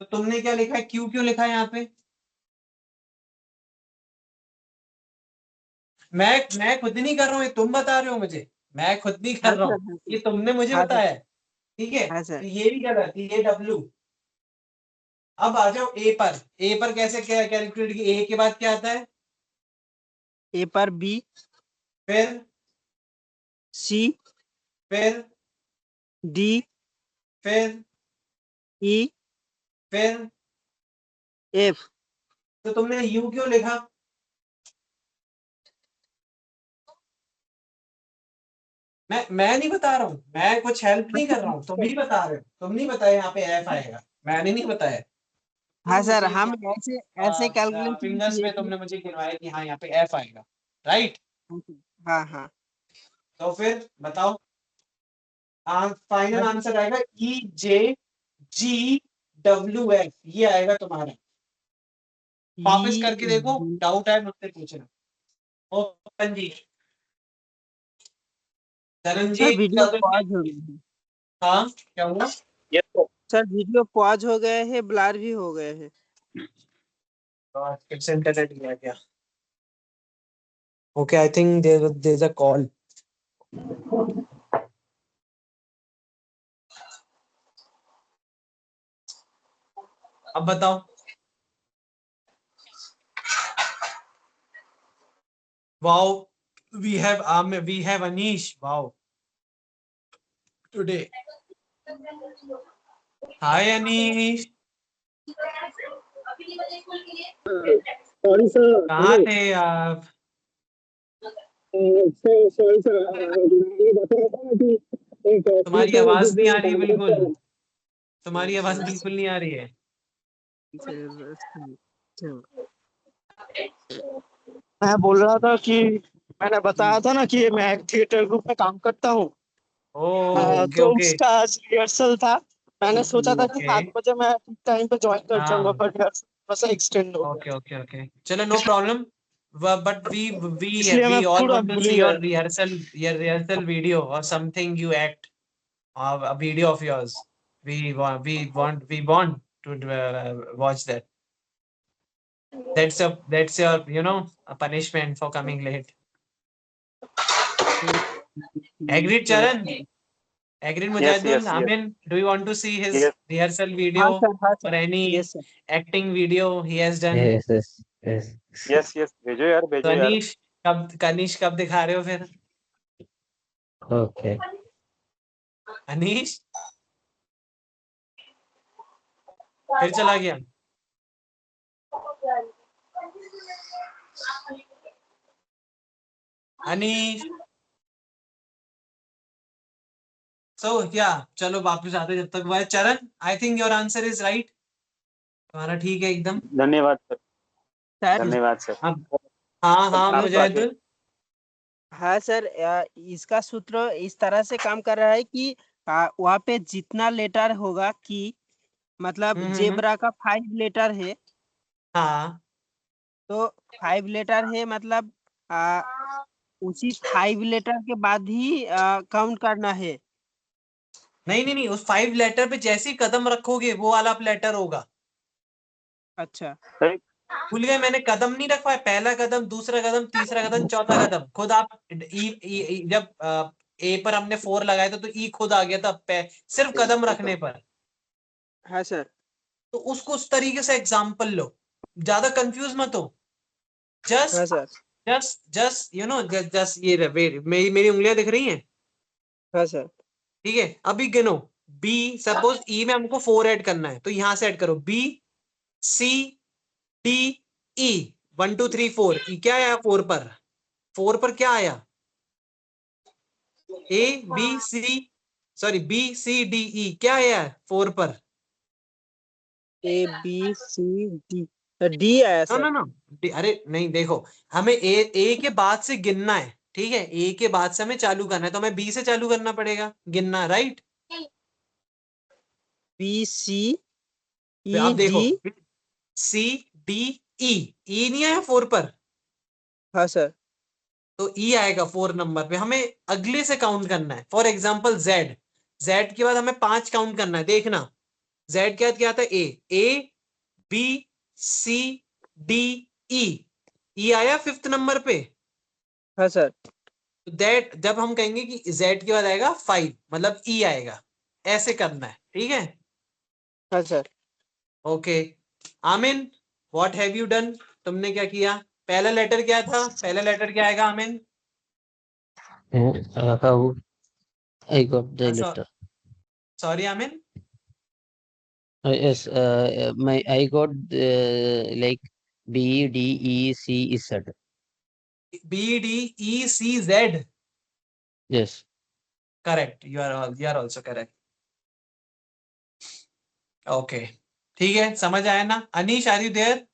Speaker 2: तो तुमने क्या लिखा है? क्यू क्यों लिखा है यहाँ पे? मैं खुद नहीं कर रहा हूँ, ये तुम बता रहे हो मुझे। मैं खुद नहीं कर
Speaker 1: हाँ
Speaker 2: रहा
Speaker 1: सर,
Speaker 2: हूँ,
Speaker 1: हाँ सर,
Speaker 2: ये तुमने मुझे
Speaker 1: हाँ सर,
Speaker 2: बताया है। ठीक है,
Speaker 1: हाँ
Speaker 2: तो
Speaker 1: सर।
Speaker 2: ये भी गलत, ये डब्ल्यू। अब आ जाओ ए पर। ए पर कैसे क्या कैलकुलेट की? ए के बाद क्या आता है?
Speaker 1: ए पर बी,
Speaker 2: फिर
Speaker 1: सी,
Speaker 2: फिर
Speaker 1: डी,
Speaker 2: फिर
Speaker 1: ई,
Speaker 2: फिर
Speaker 1: एफ।
Speaker 2: तो तुमने यू क्यों लिखा? मैं नहीं बता रहा हूँ, मैं कुछ हेल्प नहीं कर रहा हूँ, तुम ही बता रहे हो। तुम नहीं बताया यहाँ पे एफ आएगा, मैंने नहीं बताया।
Speaker 1: हाँ
Speaker 2: तुम
Speaker 1: सर,
Speaker 2: मुझे
Speaker 1: हम ऐसे ऐसे कैलकुलेशन
Speaker 2: फिंगर्स
Speaker 1: किए
Speaker 2: में
Speaker 1: थे।
Speaker 2: तुमने मुझे गिनवाया कि हाँ यहाँ पे एफ आएगा, राइट?
Speaker 1: हाँ हाँ।
Speaker 2: तो फिर बताओ, फाइनल
Speaker 1: हाँ
Speaker 2: आंसर आएगा ई जे जी डब्ल्यू एफ, ये आएगा तुम्हारा। वापस करके देखो,
Speaker 1: ई,
Speaker 2: डाउट है मुझसे पूछना। ओपन जी,
Speaker 1: sir
Speaker 2: Dhananjay
Speaker 1: video
Speaker 2: Chaudhary.
Speaker 1: Pause हो गया है।
Speaker 2: हाँ, क्या हुआ?
Speaker 5: Yes sir.
Speaker 1: Sir video pause हो गए हैं, ब्लर भी हो गए हैं।
Speaker 2: फिर से इंटरनेट गया क्या? Okay, I think there is a call. अब बताओ। Wow, we have Anish. Wow, today. Hi Anish.
Speaker 6: Sorry sir,
Speaker 2: कहाँ
Speaker 6: हेलो।
Speaker 2: थे आप?
Speaker 6: सॉरी सर, ये बता रहा था ना कि एक
Speaker 2: तुम्हारी
Speaker 6: फ्यूचर
Speaker 2: आवाज नहीं
Speaker 6: एडिटिंग
Speaker 2: आ रही है
Speaker 6: डाउनलोड
Speaker 2: बिल्कुल।
Speaker 6: कर।
Speaker 2: तुम्हारी आवाज बिल्कुल नहीं आ रही है।
Speaker 6: मैं बोल रहा था कि मैंने बताया
Speaker 2: हम्म।
Speaker 6: था ना कि मैं एक थिएटर ग्रुप में काम करता हूँ।
Speaker 2: ओके
Speaker 6: तो
Speaker 2: ओके
Speaker 6: उसका आज रिहर्सल था। मैंने सोचा था कि
Speaker 2: ओके।
Speaker 6: 7 बजे मैं ठीक टाइम पे ज्वाइन कर जाऊंगा,
Speaker 2: हाँ,
Speaker 6: पर रिहर्सल थोड़ा सा एक्सटेंड हो गया,
Speaker 2: ओके ओके ओके, चलो नो प्रॉब्लम। But
Speaker 6: इसलिए
Speaker 2: we
Speaker 6: मैं
Speaker 2: all
Speaker 6: पूरा
Speaker 2: want to
Speaker 6: भूल
Speaker 2: see
Speaker 6: ही गया।
Speaker 2: your rehearsal video or something you act, a video of yours. We want to watch that. That's your a punishment for coming late. Agreed, Charan? Agreed,
Speaker 5: yes
Speaker 2: Mujahidul?
Speaker 5: Yes yes
Speaker 2: Amin, do you want to see his
Speaker 5: yes.
Speaker 2: rehearsal
Speaker 1: हाँ
Speaker 2: video
Speaker 1: sir, हाँ
Speaker 2: or
Speaker 1: sir,
Speaker 2: any
Speaker 1: yes sir.
Speaker 2: acting video he has done?
Speaker 4: Yes, yes, yes.
Speaker 5: Yes yes, भेजो यार,
Speaker 2: तो
Speaker 5: भेजो यार।
Speaker 2: अनीश कब दिखा रहे हो फिर?
Speaker 4: Okay.
Speaker 2: अनीश फिर चला गया। अनीश क्या चलो वापस आते जब तक वो है। चरण, I think your answer is right, तुम्हारा ठीक है एकदम।
Speaker 5: धन्यवाद सर,
Speaker 1: सर
Speaker 5: धन्यवाद सर।
Speaker 2: अब हाँ हाँ
Speaker 5: आप आगे।
Speaker 2: मुजाहिदुल।
Speaker 1: हाँ सर, इसका सूत्र इस तरह से काम कर रहा है कि वहाँ पे जितना लेटर होगा कि मतलब
Speaker 2: हम्म।
Speaker 1: जेब्रा का 5 लेटर है,
Speaker 2: हाँ
Speaker 1: तो 5 लेटर है मतलब आ, उसी 5 लेटर के बाद ही काउंट करना है।
Speaker 2: नहीं नहीं नहीं, उस 5 लेटर पे जैसे ही कदम रखोगे वो वाला लेटर होगा।
Speaker 1: अच्छा
Speaker 5: सर
Speaker 2: भूल गए, मैंने कदम नहीं रखवाया, पहला कदम, दूसरा कदम, तीसरा कदम, चौथा कदम, खुद आप जब ए पर हमने 4 लगाया था तो ई खुद आ गया था सिर्फ कदम रखने पर।
Speaker 1: हाँ सर।
Speaker 2: तो उसको उस तरीके से एग्जाम्पल लो, ज्यादा कंफ्यूज मत हो।
Speaker 1: हाँ
Speaker 2: जस्ट
Speaker 1: सर।
Speaker 2: जस्ट जस्ट ये वेट, मेरी उंगलियां दिख रही हैं?
Speaker 1: हाँ सर।
Speaker 2: ठीक है, अभी गिनो। बी, सपोज ई में हमको 4 ऐड करना है तो यहां से ऐड करो, बी सी डी ई, 1 2 3 4। ई क्या आया 4 पर? 4 पर क्या आया? A B C, sorry B C D E, क्या आया 4 पर?
Speaker 1: A B C D, D आया
Speaker 2: नो
Speaker 1: सर।
Speaker 2: नो नो, अरे नहीं, देखो हमें ए के बाद से गिनना है, ठीक है, ए के बाद से हमें चालू करना है तो हमें बी से चालू करना पड़ेगा गिनना, राइट?
Speaker 1: बी सी ई
Speaker 2: अब देखो,
Speaker 1: डी।
Speaker 2: सी डी ई नहीं आया 4 पर,
Speaker 1: हाँ सर।
Speaker 2: तो ई आएगा 4 नंबर पे। हमें अगले से काउंट करना है, फॉर एग्जाम्पल जेड, जेड के बाद हमें 5 काउंट करना है। देखना जेड के बाद क्या आता है? ए बी सी डी ई, ई आया 5th नंबर पे।
Speaker 1: हाँ सर।
Speaker 2: दैट जब हम कहेंगे कि जेड के बाद आएगा 5, मतलब ई आएगा, ऐसे करना है, ठीक है?
Speaker 1: हाँ sir.
Speaker 2: Okay Amin, what have you done? तुमने क्या किया? पहला लेटर क्या था? पहला लेटर क्या आएगा Amin?
Speaker 4: How I got the letter.
Speaker 2: Sorry Amin.
Speaker 4: Yes, my I got like B D E C Z.
Speaker 2: B D E C Z,
Speaker 4: Yes.
Speaker 2: Correct, you are also correct. Okay ठीक है, समझ आया ना? Anish, are you there?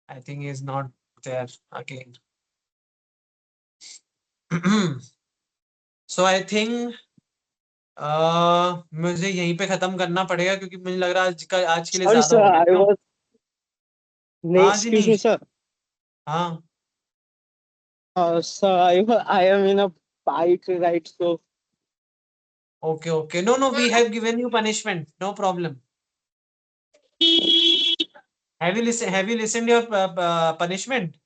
Speaker 2: I think is not there again. So I think मुझे यहीं पे खत्म करना पड़ेगा क्योंकि मुझे लग रहा है आज के लिए
Speaker 6: Sorry,
Speaker 2: ज्यादा
Speaker 6: sir.
Speaker 2: हो गया
Speaker 6: I
Speaker 2: क्यों?
Speaker 6: was.
Speaker 2: हाँ
Speaker 6: Excuse me,
Speaker 2: जिनीश।
Speaker 6: sir.
Speaker 2: हाँ
Speaker 6: Sir, I am in a bike ride, so
Speaker 2: okay okay, no no, we have given you punishment, no problem. Have you listened your punishment?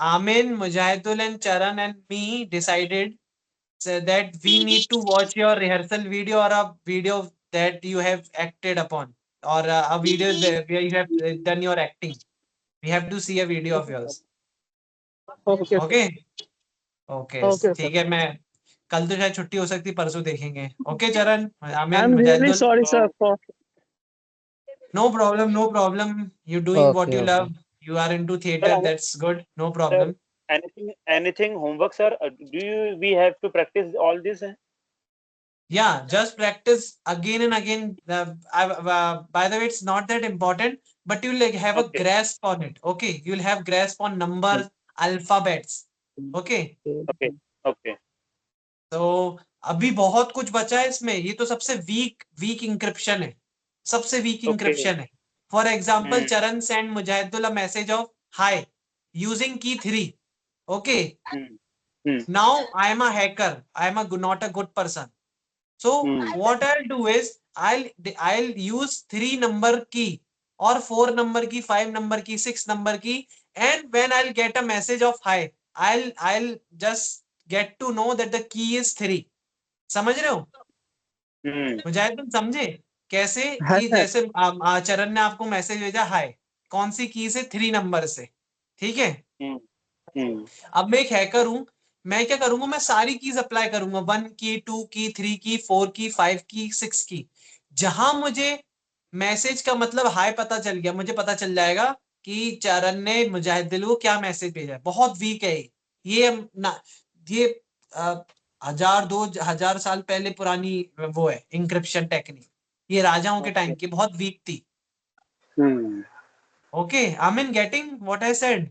Speaker 2: Amin, Mujahidul and Charan and me decided that we need to watch your rehearsal video or a video that you have acted upon, or a video where you have done your acting. We have to see a video of yours.
Speaker 6: okay, sir.
Speaker 2: Okay? Okay,
Speaker 6: Okay, sir.
Speaker 2: ठीक है। मैं कल तो शायद छुट्टी हो सकती, परसों देखेंगे। ओके चरण, Amini,
Speaker 6: I'm really
Speaker 2: Mujahidul.
Speaker 6: sorry, sir. For
Speaker 2: No problem, no problem. You're doing what
Speaker 4: Okay,
Speaker 2: you
Speaker 4: okay.
Speaker 2: love. You are into
Speaker 5: sir,
Speaker 2: theater. That's good. No
Speaker 5: sir,
Speaker 2: problem.
Speaker 5: anything homework, sir? We have to practice all this?
Speaker 2: Yeah, just practice again and again. By the way, it's not that important, but you'll like have a
Speaker 5: Okay.
Speaker 2: grasp on it. Okay, you'll have grasp on numbers, alphabets. Okay,
Speaker 5: Okay. Okay.
Speaker 2: तो अभी बहुत कुछ बचा है इसमें। ये तो सबसे वीक इंक्रिप्शन है, सबसे वीक
Speaker 5: Okay.
Speaker 2: इंक्रिप्शन है। For example,
Speaker 5: Hmm.
Speaker 2: चरण send Mujahidul message of high using की 3. Okay,
Speaker 5: Hmm. Hmm.
Speaker 2: now I am a hacker. I am not a good person. So what I'll do is I'll use 3 number key or 4 number key, 5 number key, 6 number key, and when I'll get a message of hi, I'll just get to know that the key is 3. समझ रहे हो?
Speaker 5: Hmm.
Speaker 2: मुजाहिद तुम समझे कैसे
Speaker 1: हाँ
Speaker 2: कि
Speaker 1: sir.
Speaker 2: जैसे चरण ने आपको मैसेज भेजा हाय, कौन सी की से? 3 नंबर से, ठीक है?
Speaker 5: Hmm. Hmm.
Speaker 2: अब मैं एक हैकर हूं, मैं क्या करूंगा, मैं सारी कीज अप्लाई करूंगा, 1 की, 2 की, 3 की, 4 की, 5 की, 6 की। जहां मुझे मैसेज का मतलब हाय पता चल गया, मुझे पता चल जाएगा कि चरण ने मुजाहिदुल को क्या मैसेज भेजा है। बहुत वीक है ये ना, ये 1000-2000 साल पहले पुरानी वो है इंक्रिप्शन टेक्निक, ये राजाओं के टाइम की बहुत वीक थी। Okay, I mean getting what I said?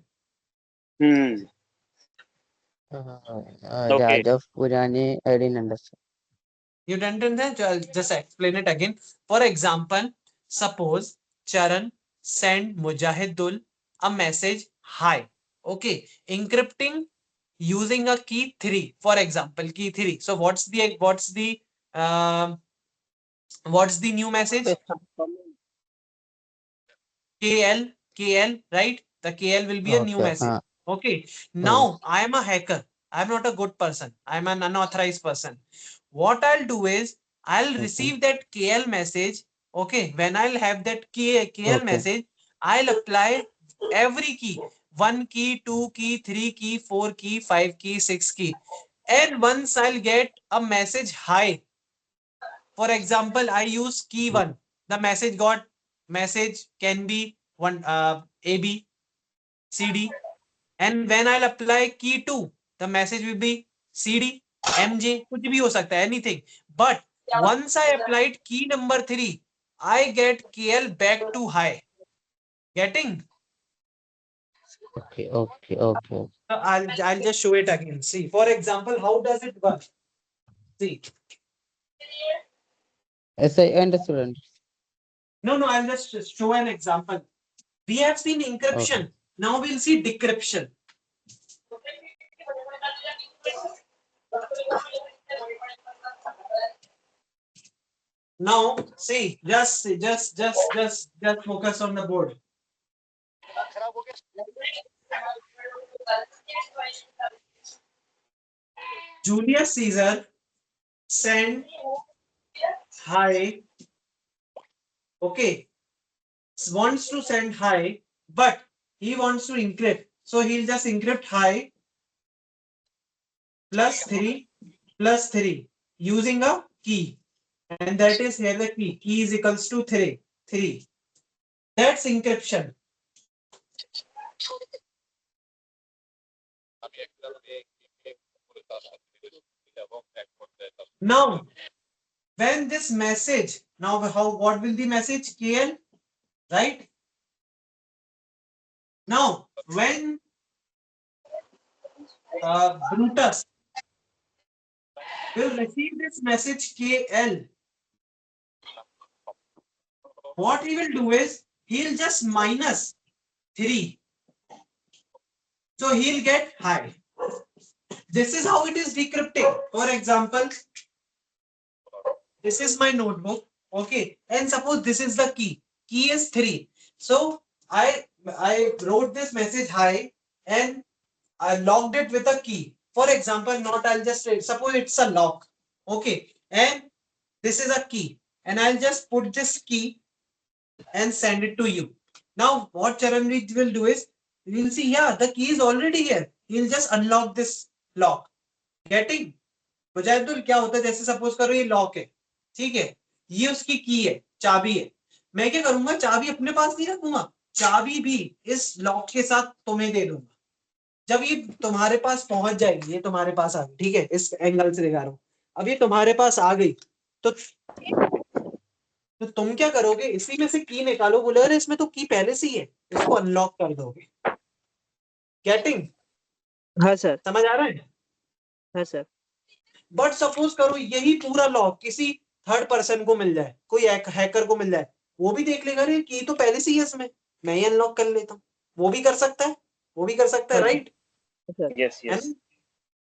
Speaker 5: Okay.
Speaker 4: Raja of Purane, I didn't understand.
Speaker 2: You didn't understand? So I'll just explain it again. For example, suppose Charan send Mujahidul a message hi. Okay, encrypting using a key 3. For example, key 3. So what's the new message? KL, right? The KL will be a new
Speaker 4: Okay.
Speaker 2: message. Okay. Now I am a hacker. I'm not a good person. I'm an unauthorized person. What I'll do is I'll receive that KL message. Okay. When I'll have that KL
Speaker 4: Okay.
Speaker 2: message, I'll apply every key. 1 key, 2 key, 3 key, 4 key, 5 key, 6 key. And once I'll get a message hi. For example, I use key 1. The message can be one AB, CD. And when I'll apply key 2, the message will be CD, MJ, कुछ भी हो सकता है, anything. But once I applied key number 3, I get KL back to high. Getting?
Speaker 4: Okay.
Speaker 2: So I'll just show it again. See, for example, how does it work? See.
Speaker 4: Yes, I understood.
Speaker 2: No, I'll just show an example. We have seen encryption.
Speaker 4: Okay.
Speaker 2: Now we'll see decryption. Now, see, just focus on the board. Julius Caesar sent hi. Okay, wants to send hi, but he wants to encrypt. So he'll just encrypt hi +3 using a key, and that is here the key. Key is equals to 3. That's encryption. Now, when this message, what will the message? KL, right? Now, when Brutus will receive this message KL, what he will do is he'll just minus 3. So he'll get high. This is how it is decrypting. For example, this is my notebook. Okay, and suppose this is the key. Key is 3. So I wrote this message hi and I locked it with a key. For example, I'll just suppose it's a lock. Okay, and this is a key, and I'll just put this key and send it to you. Now, what Charanjit will do is, you'll see, yeah, the key is already here. He'll just unlock this lock. Getting? Mujahidul क्या होता है, जैसे suppose करो ये lock है, ठीक है, ये उसकी की है, चाबी है, मैं क्या करूंगा, चाबी अपने पास नहीं रखूंगा, चाबी भी इस लॉक के साथ तुम्हें दे दूंगा। जब ये तुम्हारे पास पहुंच जाएगी, ये तुम्हारे पास आ गई, ठीक है, इस एंगल से दिखा रहा हूं, अब ये तुम्हारे पास आ गई तो तुम क्या करोगे, इसी में से की निकालो, बोले अरे इसमें तो की पहले से ही है, इसको अनलॉक कर दोगे। गेटिंग?
Speaker 1: हाँ सर,
Speaker 2: समझ आ रहा है?
Speaker 1: हाँ सर।
Speaker 2: बट सपोज करो यही पूरा लॉक किसी थर्ड पर्सन को मिल जाए, कोई हैकर को मिल जाए, वो भी देख लेगा अरे की तो पहले से ही है इसमें, मैं ही अनलॉक कर लेता हूँ। वो भी कर सकता है, राइट?
Speaker 5: Yes, yes.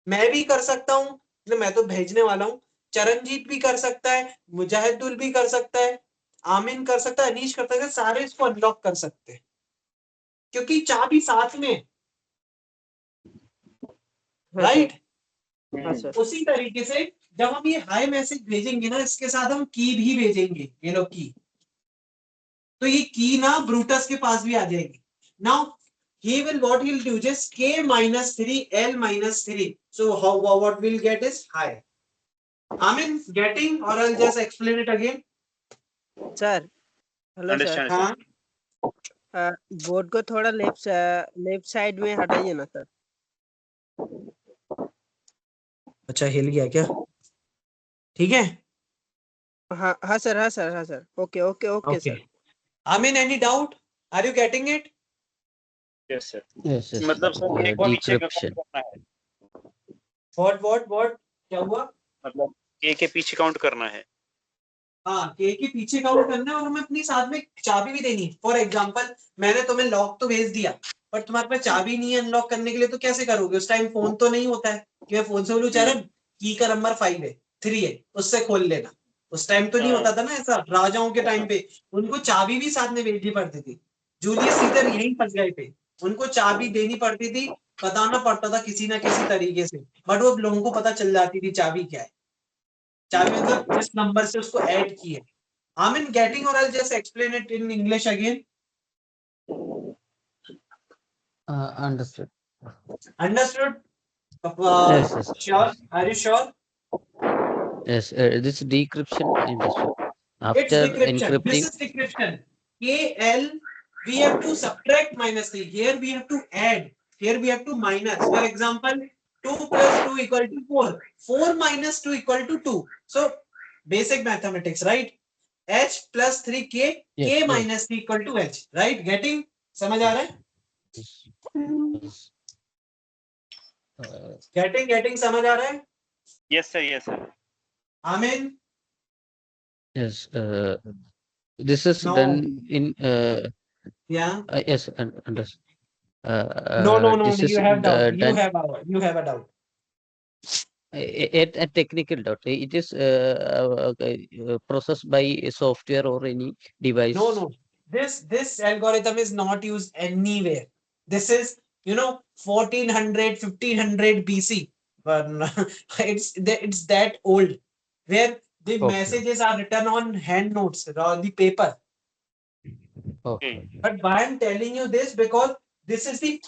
Speaker 2: मैं भी कर सकता हूँ, मैं तो भेजने वाला हूँ, चरणजीत भी कर सकता है, मुजाहिदुल भी कर सकता है, आमिन कर सकता है, अनीश कर सकता है, सारे इसको अनलॉक कर सकते हैं क्योंकि चाबी साथ में, राइट?
Speaker 1: हाँ सर।
Speaker 2: उसी तरीके से जब हम ये हाई मैसेज भेजेंगे ना, इसके साथ हम की भी भेजेंगे, ये लो की, तो ये की ना ब्रूटस के पास भी आ जाएगी। Now he will what he'll do just k minus 3 l minus 3, so what we'll get is high. I mean getting, or I'll just explain it again.
Speaker 1: Sir, hello sir.
Speaker 5: Understand,
Speaker 2: हाँ,
Speaker 1: board को थोड़ा left side में हटाइए ना sir.
Speaker 2: अच्छा हिल गया क्या? ठीक है
Speaker 1: हाँ हाँ सर, हाँ सर, हाँ sir, okay okay okay
Speaker 2: okay.
Speaker 1: Sir.
Speaker 2: Amin any doubt? Are you getting it?
Speaker 5: Yes sir.
Speaker 4: Yes, yes.
Speaker 5: मतलब सर एक पीछे का
Speaker 4: Decryption.
Speaker 5: काउंट करना है,
Speaker 2: व्हाट क्या हुआ?
Speaker 5: मतलब ए के पीछे काउंट करना है।
Speaker 2: हाँ के पीछे काउंट करना है और हमें अपनी साथ में चाबी भी देनी है। फॉर एग्जांपल मैंने तुम्हें लॉक तो भेज दिया पर तुम्हारे पास चाबी नहीं है अनलॉक करने के लिए, तो कैसे करोगे? उस टाइम फोन तो नहीं होता है कि मैं फोन से बोलूं चरण की का नंबर 5 है 3 है उससे खोल लेना। उस टाइम तो नहीं होता था ना ऐसा। राजाओं के टाइम पे उनको चाबी भी साथ में भेजनी पड़ती थी। जूलियस सीजर यहीं फंस गए थे, उनको चाबी देनी पड़ती थी, बताना पड़ता था किसी ना किसी तरीके से, बट वो लोगों को पता चल जाती थी चाबी क्या है। चाबी मतलब जिस नंबर से उसको ऐड की है। Amin getting, or I'll just explain it in English again.
Speaker 4: Understood.
Speaker 2: Understood?
Speaker 4: Yes, yes.
Speaker 2: Sure. Are you sure?
Speaker 4: Yes, this decryption understood.
Speaker 2: It's
Speaker 4: After
Speaker 2: decryption. This
Speaker 4: encrypting,
Speaker 2: is decryption. KL, we have to subtract minus 3. Here we have to add. Here we have to minus. For example, 2 plus 2 equal to 4. 4 minus 2 equal to 2. So, basic mathematics, right? H plus 3K,
Speaker 4: yes,
Speaker 2: K
Speaker 4: yes,
Speaker 2: minus 3 equal to H. Right? Getting? समझ आ रहा है?
Speaker 4: yes, yes.
Speaker 2: Getting समझ आ रहा है?
Speaker 5: Yes sir, yes sir.
Speaker 2: Amin?
Speaker 4: Yes, this is
Speaker 2: No.
Speaker 4: done in
Speaker 2: Yeah.
Speaker 4: yes, understood.
Speaker 2: No.
Speaker 4: This is
Speaker 2: You have doubt.
Speaker 4: done
Speaker 2: You have a doubt.
Speaker 4: a technical doubt. It is processed by a software or any device.
Speaker 2: No. This algorithm is not used anywhere. This is 1400 1500 BC. But it's that old, where the
Speaker 4: Okay.
Speaker 2: messages are written on hand notes on the paper.
Speaker 4: Okay.
Speaker 2: But why I'm telling you this, because this is the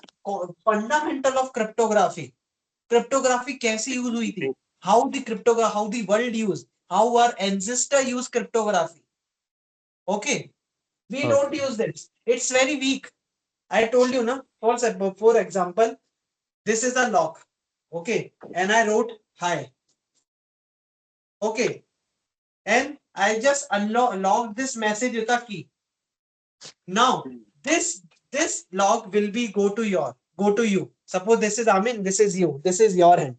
Speaker 2: fundamental of cryptography. Cryptography कैसे use हुई थी? How the world used, how our ancestor used cryptography. Okay, we don't
Speaker 4: Okay.
Speaker 2: use this. It's very weak. I told you, na. For example, this is a lock. Okay, and I wrote hi. Okay, and I just logged this message with a key. Now this log will be go to you. Suppose this is Amin, this is you, this is your hand.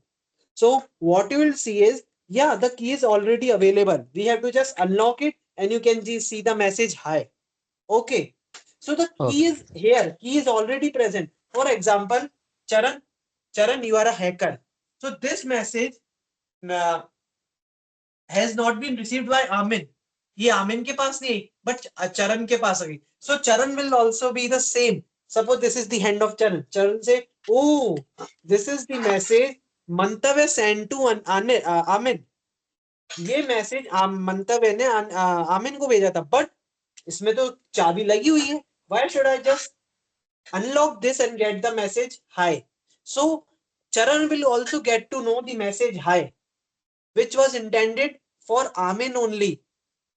Speaker 2: So what you will see is, yeah, the key is already available. We have to just unlock it and you can just see the message hi. Okay. So the key is here. Key is already present. For example, Charan, you are a hacker. So this message uh, has not been received by Amin. ये आमिन के पास नहीं but चरण के पास आ गई. So Charan will also be the same. Suppose this is the hand of Charan. Charan say, oh, this is the message Mantavya sent to Amin. ये message मंतव्य ने आमिन को भेजा था, बट इसमें तो चाबी लगी हुई है. Why should I just unlock this and get the message hi? So Charan will also get to know the message hi, which was intended for Amin only.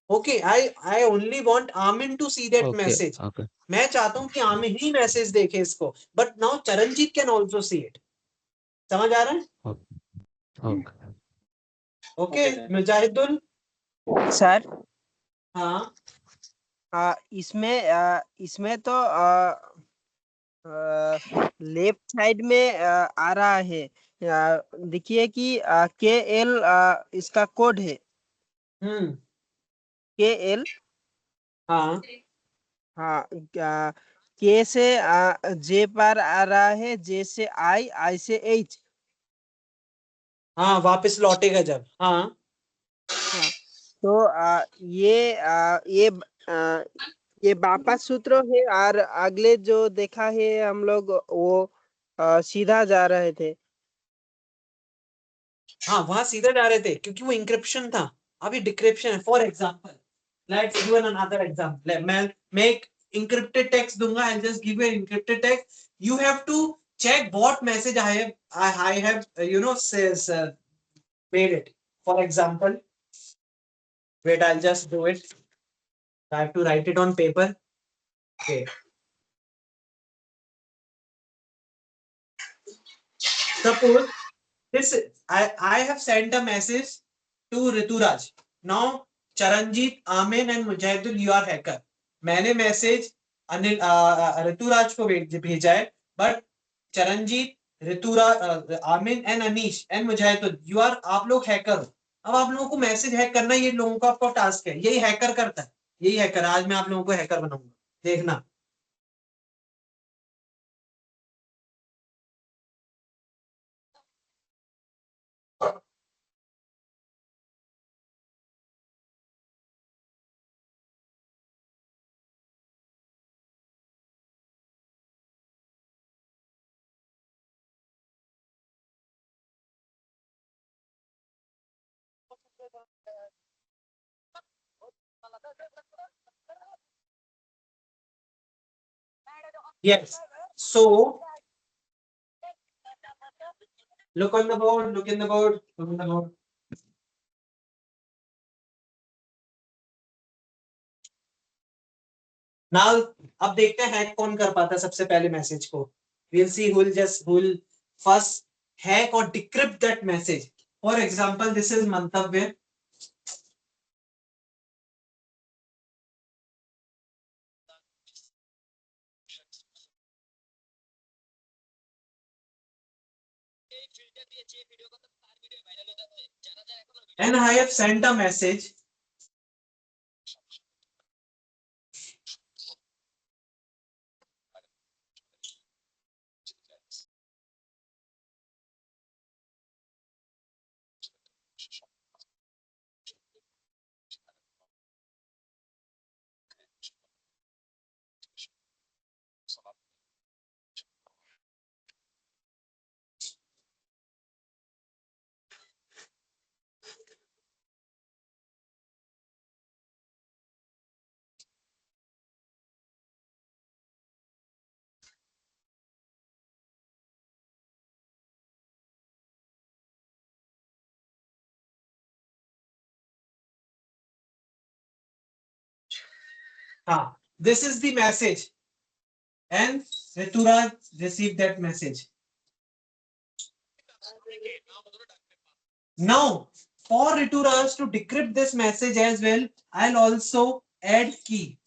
Speaker 2: Okay, I only want Amin to see that
Speaker 4: Okay.
Speaker 2: message.
Speaker 4: Okay.
Speaker 2: मैं चाहता हूं कि आमिन ही message देखे इसको, but now Charanjit can also see it. समझ आ रहा है?
Speaker 4: Okay.
Speaker 2: Okay
Speaker 5: sir.
Speaker 2: Mujahidul.
Speaker 1: Sir
Speaker 2: हाँ
Speaker 1: इसमें तो लेफ्ट साइड में आ रहा है. देखिए कि KL इसका कोड है. KL.
Speaker 2: हाँ
Speaker 1: हाँ, K से J पर आ रहा है, J से I से H.
Speaker 2: हाँ वापस लौटेगा जब. हाँ
Speaker 1: हाँ, तो ये वापस सूत्र है, और अगले जो देखा है हम लोग वो सीधा जा रहे थे.
Speaker 2: हाँ वहां सीधा जा रहे थे क्योंकि वो इंक्रिप्शन था. अभी डिक्रिप्शन है. For example let's give another example. मैं एक encrypted text दूंगा. I'll just give you an encrypted text. You have to check what message I have says made it. For example, wait, I'll just do it. I have to write it on paper. Okay. suppose this I have sent a message to Rituraj. Now Charanjit, Amin and Mujahidul, you are hacker. मैंने message Anil Ruturaj को भेजा है, but Charanjit, Ruturaj, Amin and Anish and Mujahidul, you are, आप लोग hacker हो. अब आप लोगों को मैसेज हैक करना, ये लोगों का आपका टास्क है. यही हैकर करता है, यही हैकर. आज मैं आप लोगों को हैकर बनाऊंगा, देखना. Yes. So look on the board. Look in the board. Look in the board. Now अब देखते हैं हैक कौन कर पाता है सबसे पहले मैसेज को. We'll see who will first hack or decrypt that message. For example, this is Mantavya. And I have sent a message. This is the message, and Rituraj received that message. Now, for Rituraj to decrypt this message as well, I'll also add key.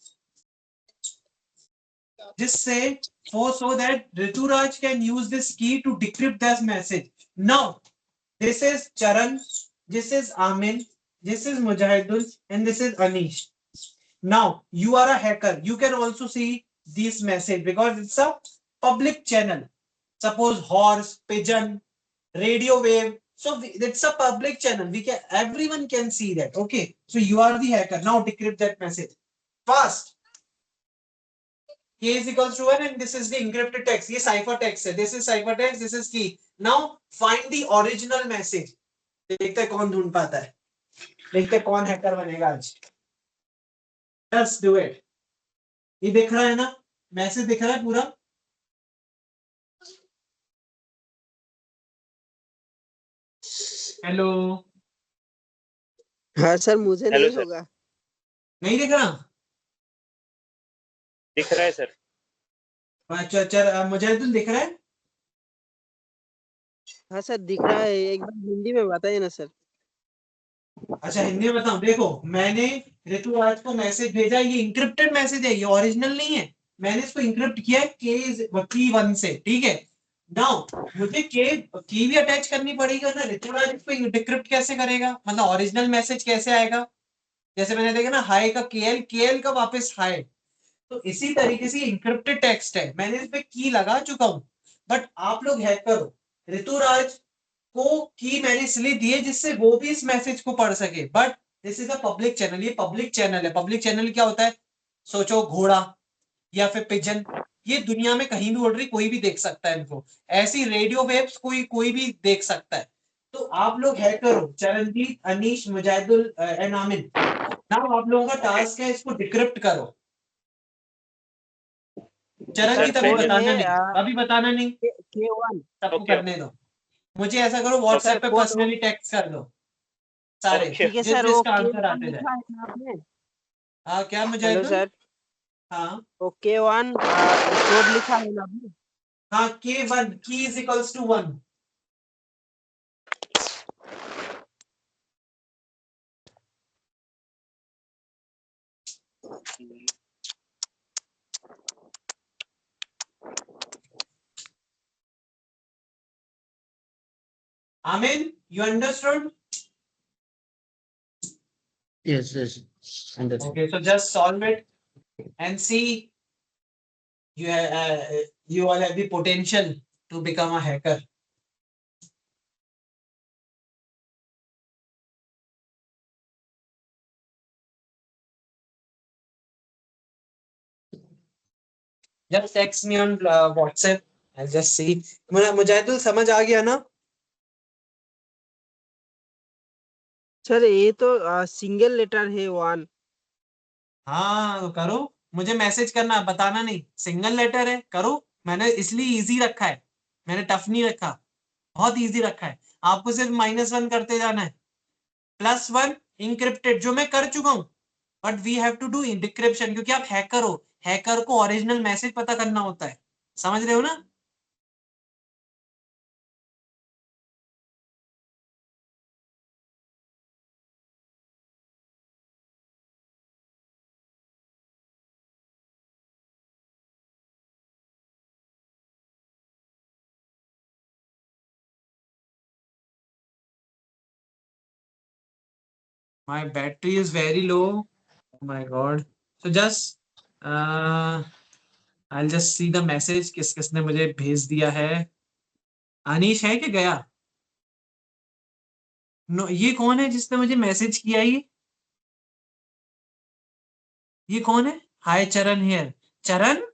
Speaker 2: Just say so that Rituraj can use this key to decrypt this message. Now, this is Charan, this is Amin, this is Mujahidul, and this is Anish. Now, you are a hacker. You can also see this message because it's a public channel. Suppose horse, pigeon, radio wave. So it's a public channel. Everyone can see that. Okay. So you are the hacker. Now decrypt that message fast. K is equals to 1 and this is the encrypted text. This cipher text. This is cipher text. This is key. Now find the original message. देखते कौन ढूंढ पाता है. देखते कौन hacker बनेगा आज. Just do it. ये दिख रहा है ना, मैसेज दिख रहा है पूरा. हेलो.
Speaker 1: हाँ सर, मुझे
Speaker 5: हेलो
Speaker 1: नहीं
Speaker 5: सर.
Speaker 1: होगा.
Speaker 2: नहीं दिख रहा.
Speaker 5: दिख रहा है सर.
Speaker 2: अच्छा, मुजाहिदुल दिख रहा है.
Speaker 1: हाँ सर, दिख रहा है. एक बार हिंदी में बताइए ना सर.
Speaker 2: अच्छा, हिंदी में बताऊं. देखो, मैंने ऋतुराज को मैसेज भेजा. ये इंक्रिप्टेड मैसेज है, ये ओरिजिनल नहीं है. मैंने इसको इंक्रिप्ट किया है की 1 से. ठीक है. नाउ मुझे की भी अटैच करनी पड़ेगी ना. ऋतुराज इसको डिक्रिप्ट कैसे करेगा, मतलब ओरिजिनल मैसेज कैसे आएगा. जैसे मैंने देखा ना, हाई का केएल का वापस हाई. तो इसी तरीके से इंक्रिप्टेड टेक्स्ट है. मैंने इस पे की लगा चुका हूं. बट आप लोग हैकर हो. ऋतुराज को की मैंने इसलिए दी है जिससे वो भी इस मैसेज को पढ़ सके. But this is a public channel. ये पब्लिक चैनल है. पब्लिक चैनल क्या होता है. सोचो घोड़ा या फिर पिजन, ये दुनिया में कहीं भी उड़ रही, कोई भी देख सकता है इनको. ऐसी रेडियो वेव्स कोई भी देख सकता है. तो आप लोग हैकर हो. चरणजीत, अनीश, मुजाहिदुल एंड आमिन. नाउ आप लोगों का टास्क है इसको डिक्रिप्ट करो. चरणजीत अभी बताना नहीं, अभी बताना नहीं.
Speaker 1: K1.
Speaker 2: सबको करने दो. मुझे ऐसा करो, व्हाट्सएप पे पर्सनली टेक्स्ट कर दो सारे.
Speaker 1: ठीक है सर.
Speaker 2: जिसका आंसर आते जाए. हाँ, क्या
Speaker 1: हेलो
Speaker 2: मुजाहिदुल.
Speaker 1: सर.
Speaker 2: हाँ
Speaker 1: K1 कोड लिखा है ना आपने.
Speaker 2: हाँ, K1 की is equals to 1. Amin, you understood?
Speaker 4: Yes, yes. Understood.
Speaker 2: Okay, so just solve it and see. You all have the potential to become a hacker. Just text me on WhatsApp. I'll just see. Mujahidul समझ आ गया ना?
Speaker 1: Sir ये तो single letter है one.
Speaker 2: हाँ तो करो, मुझे मैसेज करना, बताना नहीं। सिंगल लेटर है, करो। मैंने इसलिए इजी रखा है, मैंने टफ नहीं रखा, बहुत इजी रखा है। आपको सिर्फ -1 करते जाना है। +1 इंक्रिप्टेड जो मैं कर चुका हूं, but we have to do decryption, क्योंकि आप हैकर हो। हैकर को ओरिजिनल मैसेज पता करना होता है, समझ रहे हो ना? My battery is very low. Oh my god. So just I'll just see the message किस किसने मुझे भेज दिया है। अनीश है कि गया? नो, ये कौन है जिसने मुझे मैसेज किया? ये कौन है? हाय चरण हियर। चरण,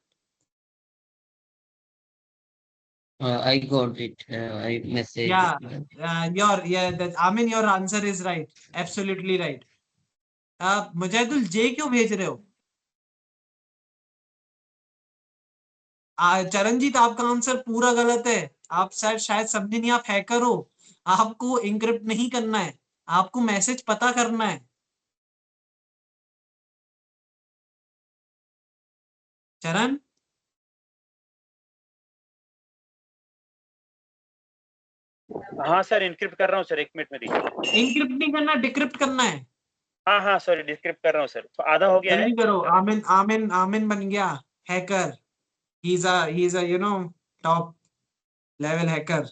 Speaker 4: I got it. I messaged.
Speaker 2: that Amin, your answer is right, absolutely right. Mujahidul जे क्यों भेज रहे हो? चरणजीत, आपका आंसर पूरा गलत है। आप शायद समझे नहीं, आप हैकर हो। आपको इंक्रिप्ट नहीं करना है, आपको मैसेज पता करना है। चरण,
Speaker 3: हाँ सर, इनक्रिप्ट कर रहा हूँ सर, 1 मिनट में दीजिए।
Speaker 2: इंक्रिप्ट नहीं करना, डिक्रिप्ट करना है।
Speaker 3: हाँ हाँ सॉरी, डिस्क्रिप्ट कर रहा हूँ सर, तो आधा हो गया है।
Speaker 2: जल्दी करो। आमिन आमिन आमिन बन गया hacker. He is a top level hacker.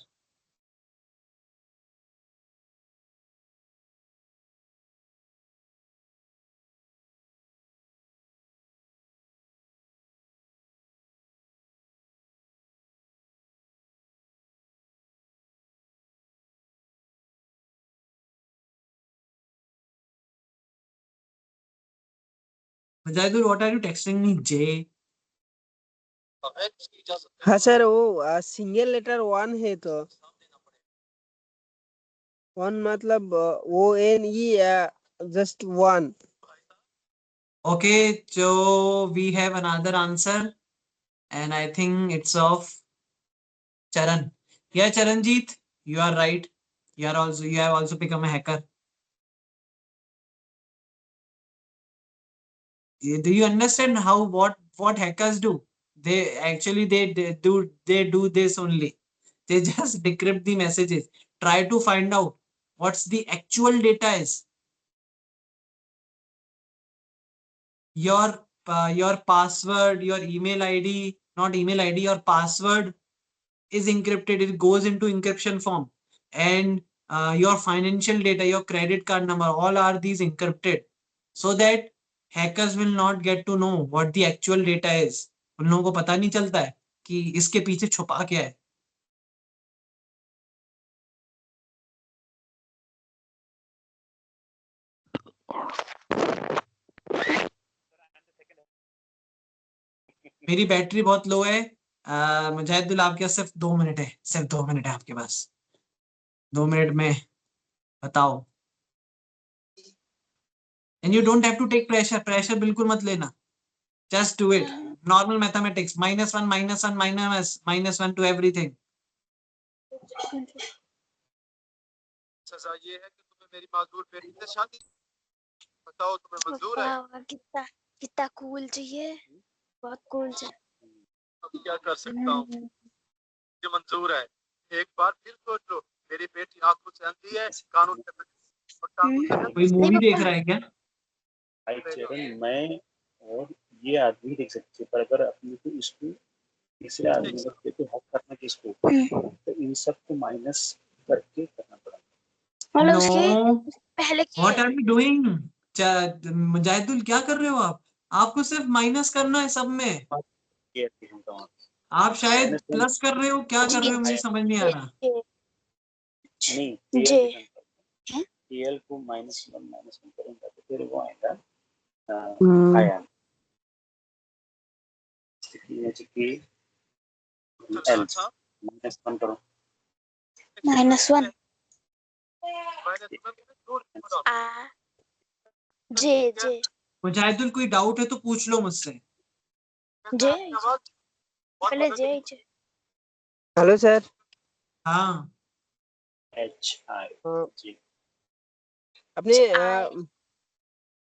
Speaker 2: Mujahidul, what are you texting me? जे
Speaker 1: हाँ सर वो सिंगल लेटर वन है तो वन मतलब ONE just one.
Speaker 2: Okay, so we have another answer, and I think it's of Charan. Yeah, Charanjeet, you are right. You have also become a hacker. Do you understand what hackers do? They actually they do this only. They just decrypt the messages, try to find out what's the actual data is. Your password, your email ID, not email ID, your password is encrypted. It goes into encryption form, and your financial data, your credit card number, all are these encrypted, so that hackers will not get to know what the actual data is. उन लोगों को पता नहीं चलता है कि इसके पीछे छुपा क्या है। मेरी बैटरी बहुत लो है। मुजाहिदुल, आपके पास सिर्फ 2 मिनट है, सिर्फ 2 मिनट है आपके पास। 2 मिनट में बताओ। And you don't have to take pressure बिल्कुल मत लेना। Just do it. Normal mathematics. -1, -1, -1 to everything.
Speaker 7: सजा ये है कि तुम्हें मेरी माजूर बेटी से शादी, बताओ तुम्हें मंजूर है?
Speaker 8: वाह, कितना कितना कूल चाहिए, बहुत कूल चाहिए।
Speaker 7: अब क्या कर सकता हूँ, मुझे मंजूर है। एक बार फिर सोच लो, मेरी बेटी आंखों से अंधी है, कानून से और टांगों से
Speaker 2: कोई मूवी देख रहा है क्या?
Speaker 3: भाई चरण, मैं
Speaker 5: और ये आदमी देख सकते हैं, पर अगर अपने को इसको तीसरे आदमी रखते तो हक करना किसको, तो इन सब को माइनस करके करना पड़ा।
Speaker 8: मतलब उसके
Speaker 2: नो,
Speaker 8: पहले की
Speaker 2: व्हाट
Speaker 8: है।
Speaker 2: Are you doing? मुजाहिदुल क्या कर रहे हो आप? आपको सिर्फ माइनस करना है सब में।
Speaker 5: ये हम कहाँ
Speaker 2: आप शायद
Speaker 5: माइनस वन
Speaker 2: प्लस कर रहे हो, क्या कर रहे हो, मुझे समझ नहीं आ रहा।
Speaker 5: नहीं
Speaker 8: जे
Speaker 5: एल को -1 करेंगे तो फिर वो आएगा
Speaker 1: हम्म,
Speaker 5: आया के एल -1 करो
Speaker 8: -1 आ जे जे
Speaker 2: मुजाहिदुल कोई डाउट है तो पूछ लो मुझसे।
Speaker 8: जे पहले जे
Speaker 1: हेलो सर।
Speaker 2: हाँ,
Speaker 5: एच आई
Speaker 1: हाँ,
Speaker 5: जी
Speaker 1: अपने
Speaker 8: आई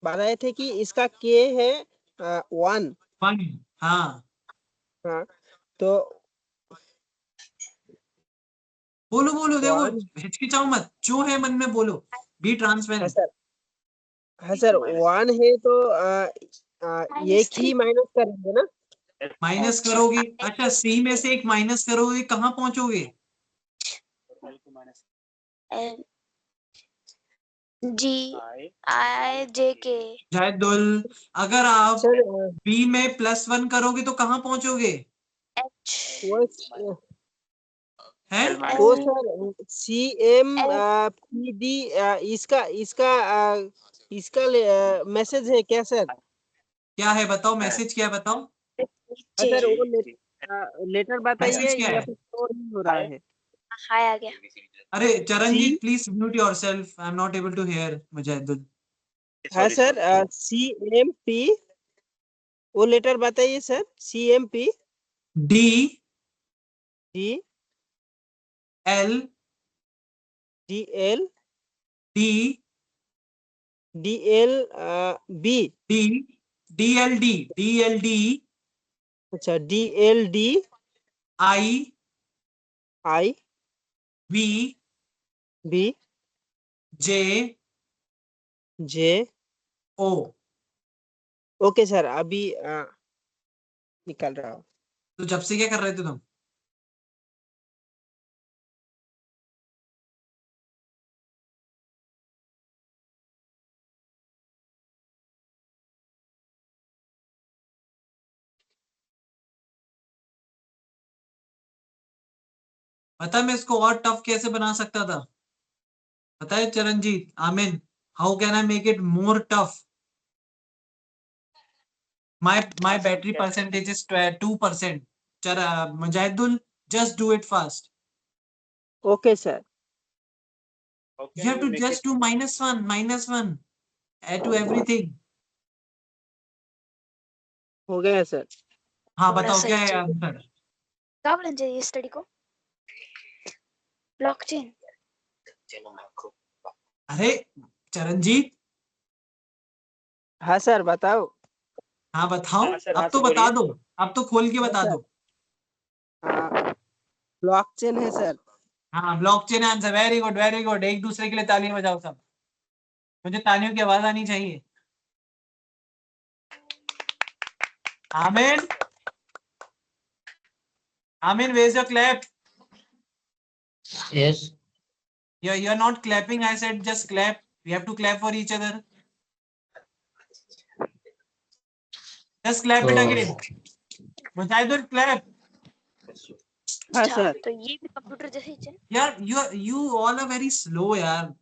Speaker 1: बताए थे कि इसका के है 1।
Speaker 2: 1। हाँ,
Speaker 1: हाँ, तो
Speaker 2: बोलो बोलो, देखो
Speaker 1: 1
Speaker 2: हिचकिचाओ मत, जो है मन में बोलो, बी
Speaker 1: है
Speaker 2: ट्रांसपेरेंट।
Speaker 1: सर। हाँ सर, 1 है तो एक
Speaker 8: -3
Speaker 1: ही माइनस करेंगे ना।
Speaker 2: माइनस
Speaker 8: एच
Speaker 2: करोगे, अच्छा सी में से एक माइनस करोगे, कहाँ पहुंचोगे?
Speaker 5: एल को माइनस
Speaker 8: एल जी
Speaker 5: आई
Speaker 8: आई जे के
Speaker 2: मुजाहिदुल, अगर आप
Speaker 1: सर
Speaker 2: बी में +1 करोगे तो कहाँ पहुंचोगे?
Speaker 8: एच
Speaker 1: वो
Speaker 2: हैं?
Speaker 1: वो
Speaker 8: एल
Speaker 1: सर CM PD इसका इसका इसका मैसेज है क्या सर?
Speaker 2: क्या है बताओ, मैसेज क्या है बताओ,
Speaker 1: हाँ
Speaker 8: जे
Speaker 1: सर, वो लेटर
Speaker 2: मैसेज
Speaker 1: बताइए
Speaker 2: क्या
Speaker 1: या
Speaker 2: है?
Speaker 1: फिर स्टोर नहीं हो रहा है।
Speaker 8: हाय आ गया
Speaker 2: अरे
Speaker 1: सी
Speaker 2: Charanjit please mute yourself, I am not able to hear Mujahidul.
Speaker 1: हाँ सर, CMP वो लेटर बताइए sir. CMP
Speaker 2: D
Speaker 1: D
Speaker 2: L
Speaker 1: DL
Speaker 2: D
Speaker 1: DL B।
Speaker 2: D D L D D L D
Speaker 1: अच्छा, DLD
Speaker 2: I
Speaker 1: I
Speaker 2: V
Speaker 1: B
Speaker 2: J
Speaker 1: J।
Speaker 2: ओ।
Speaker 1: Okay sir, अभी निकल रहा हूँ।
Speaker 2: तो जब से क्या कर रहे थे तुम? पता है मैं इसको और टफ कैसे बना सकता था? पता है Charanjit, Amin, how can I make it more tough? My battery percentage is 2%. Mujahidul, just do it fast.
Speaker 1: Okay sir.
Speaker 2: You have to just do -1 add to everything.
Speaker 1: हो गया सर।
Speaker 2: हाँ
Speaker 8: थोड़ा
Speaker 2: बताओ
Speaker 8: सा
Speaker 2: क्या है
Speaker 8: चाहिए
Speaker 2: आंसर?
Speaker 8: क्या बोलना चाहिए स्टडी को ब्लॉकचेन
Speaker 2: अरे चरणजीत,
Speaker 1: हाँ सर, बताओ।
Speaker 2: हाँ बताओ,
Speaker 5: हाँ सर,
Speaker 2: अब
Speaker 5: हाँ
Speaker 2: तो
Speaker 5: सर,
Speaker 2: बता
Speaker 5: बोलिए।
Speaker 2: दो, अब तो खोल के
Speaker 1: हाँ
Speaker 2: बता
Speaker 1: सर,
Speaker 2: दो।
Speaker 1: ब्लॉकचेन है सर।
Speaker 2: हाँ blockchain answer, very good very good, एक दूसरे के लिए तालियां बजाओ सब, मुझे तालियों की आवाज आनी चाहिए। Amini, Amini, where's your clap?
Speaker 4: Yes.
Speaker 2: You're not clapping. I said just clap. We have to clap for each other. Just clap it again. Mujahidul, clap.
Speaker 1: हाँ
Speaker 8: अच्छा
Speaker 1: सर।
Speaker 8: तो ये भी कंप्यूटर जैसे ही चल
Speaker 2: Yeah, you all are very slow, यार.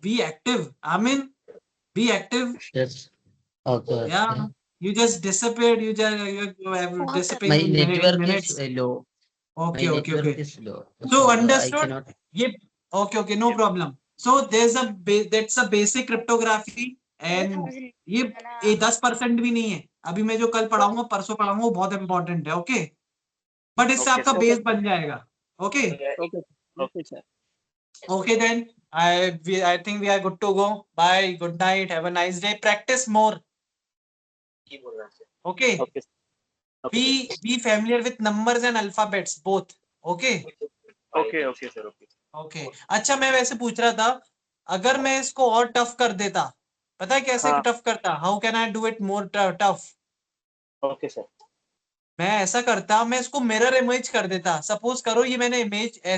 Speaker 2: Be active. Amin, be active.
Speaker 4: Yes. Okay.
Speaker 2: Yeah.
Speaker 4: Okay.
Speaker 2: You just disappeared. You have
Speaker 8: बहुत
Speaker 2: disappeared
Speaker 4: My
Speaker 2: in
Speaker 4: network is
Speaker 2: minutes.
Speaker 4: low. My
Speaker 2: Okay, okay,
Speaker 4: network
Speaker 2: okay.
Speaker 4: is low.
Speaker 2: So
Speaker 4: So I
Speaker 2: understood.
Speaker 4: cannot.
Speaker 2: Yep. Okay, okay, no problem. So that's a basic cryptography and ये 10% भी नहीं है, अभी मैं जो कल पढ़ाऊंगा परसों पढ़ाऊंगा वो बहुत इंपॉर्टेंट है। ओके, बट इससे
Speaker 5: Okay,
Speaker 2: आपका
Speaker 5: sir.
Speaker 2: बेस बन जाएगा। Okay
Speaker 1: okay okay sir.
Speaker 2: Okay then I think we are good to go. Bye, good night, have a nice day, practice more. Okay,
Speaker 5: Okay,
Speaker 2: be familiar with numbers and alphabets both. Okay.
Speaker 5: okay, okay, sir. Okay.
Speaker 2: Okay अच्छा मैं वैसे पूछ रहा था, अगर मैं इसको और टफ कर देता पता है कैसे
Speaker 5: हाँ।
Speaker 2: टफ करता? How can I do it more tough?
Speaker 5: Okay sir.
Speaker 2: मैं ऐसा करता, मैं इसको मिरर इमेज कर देता। सपोज करो ये मैंने इमेज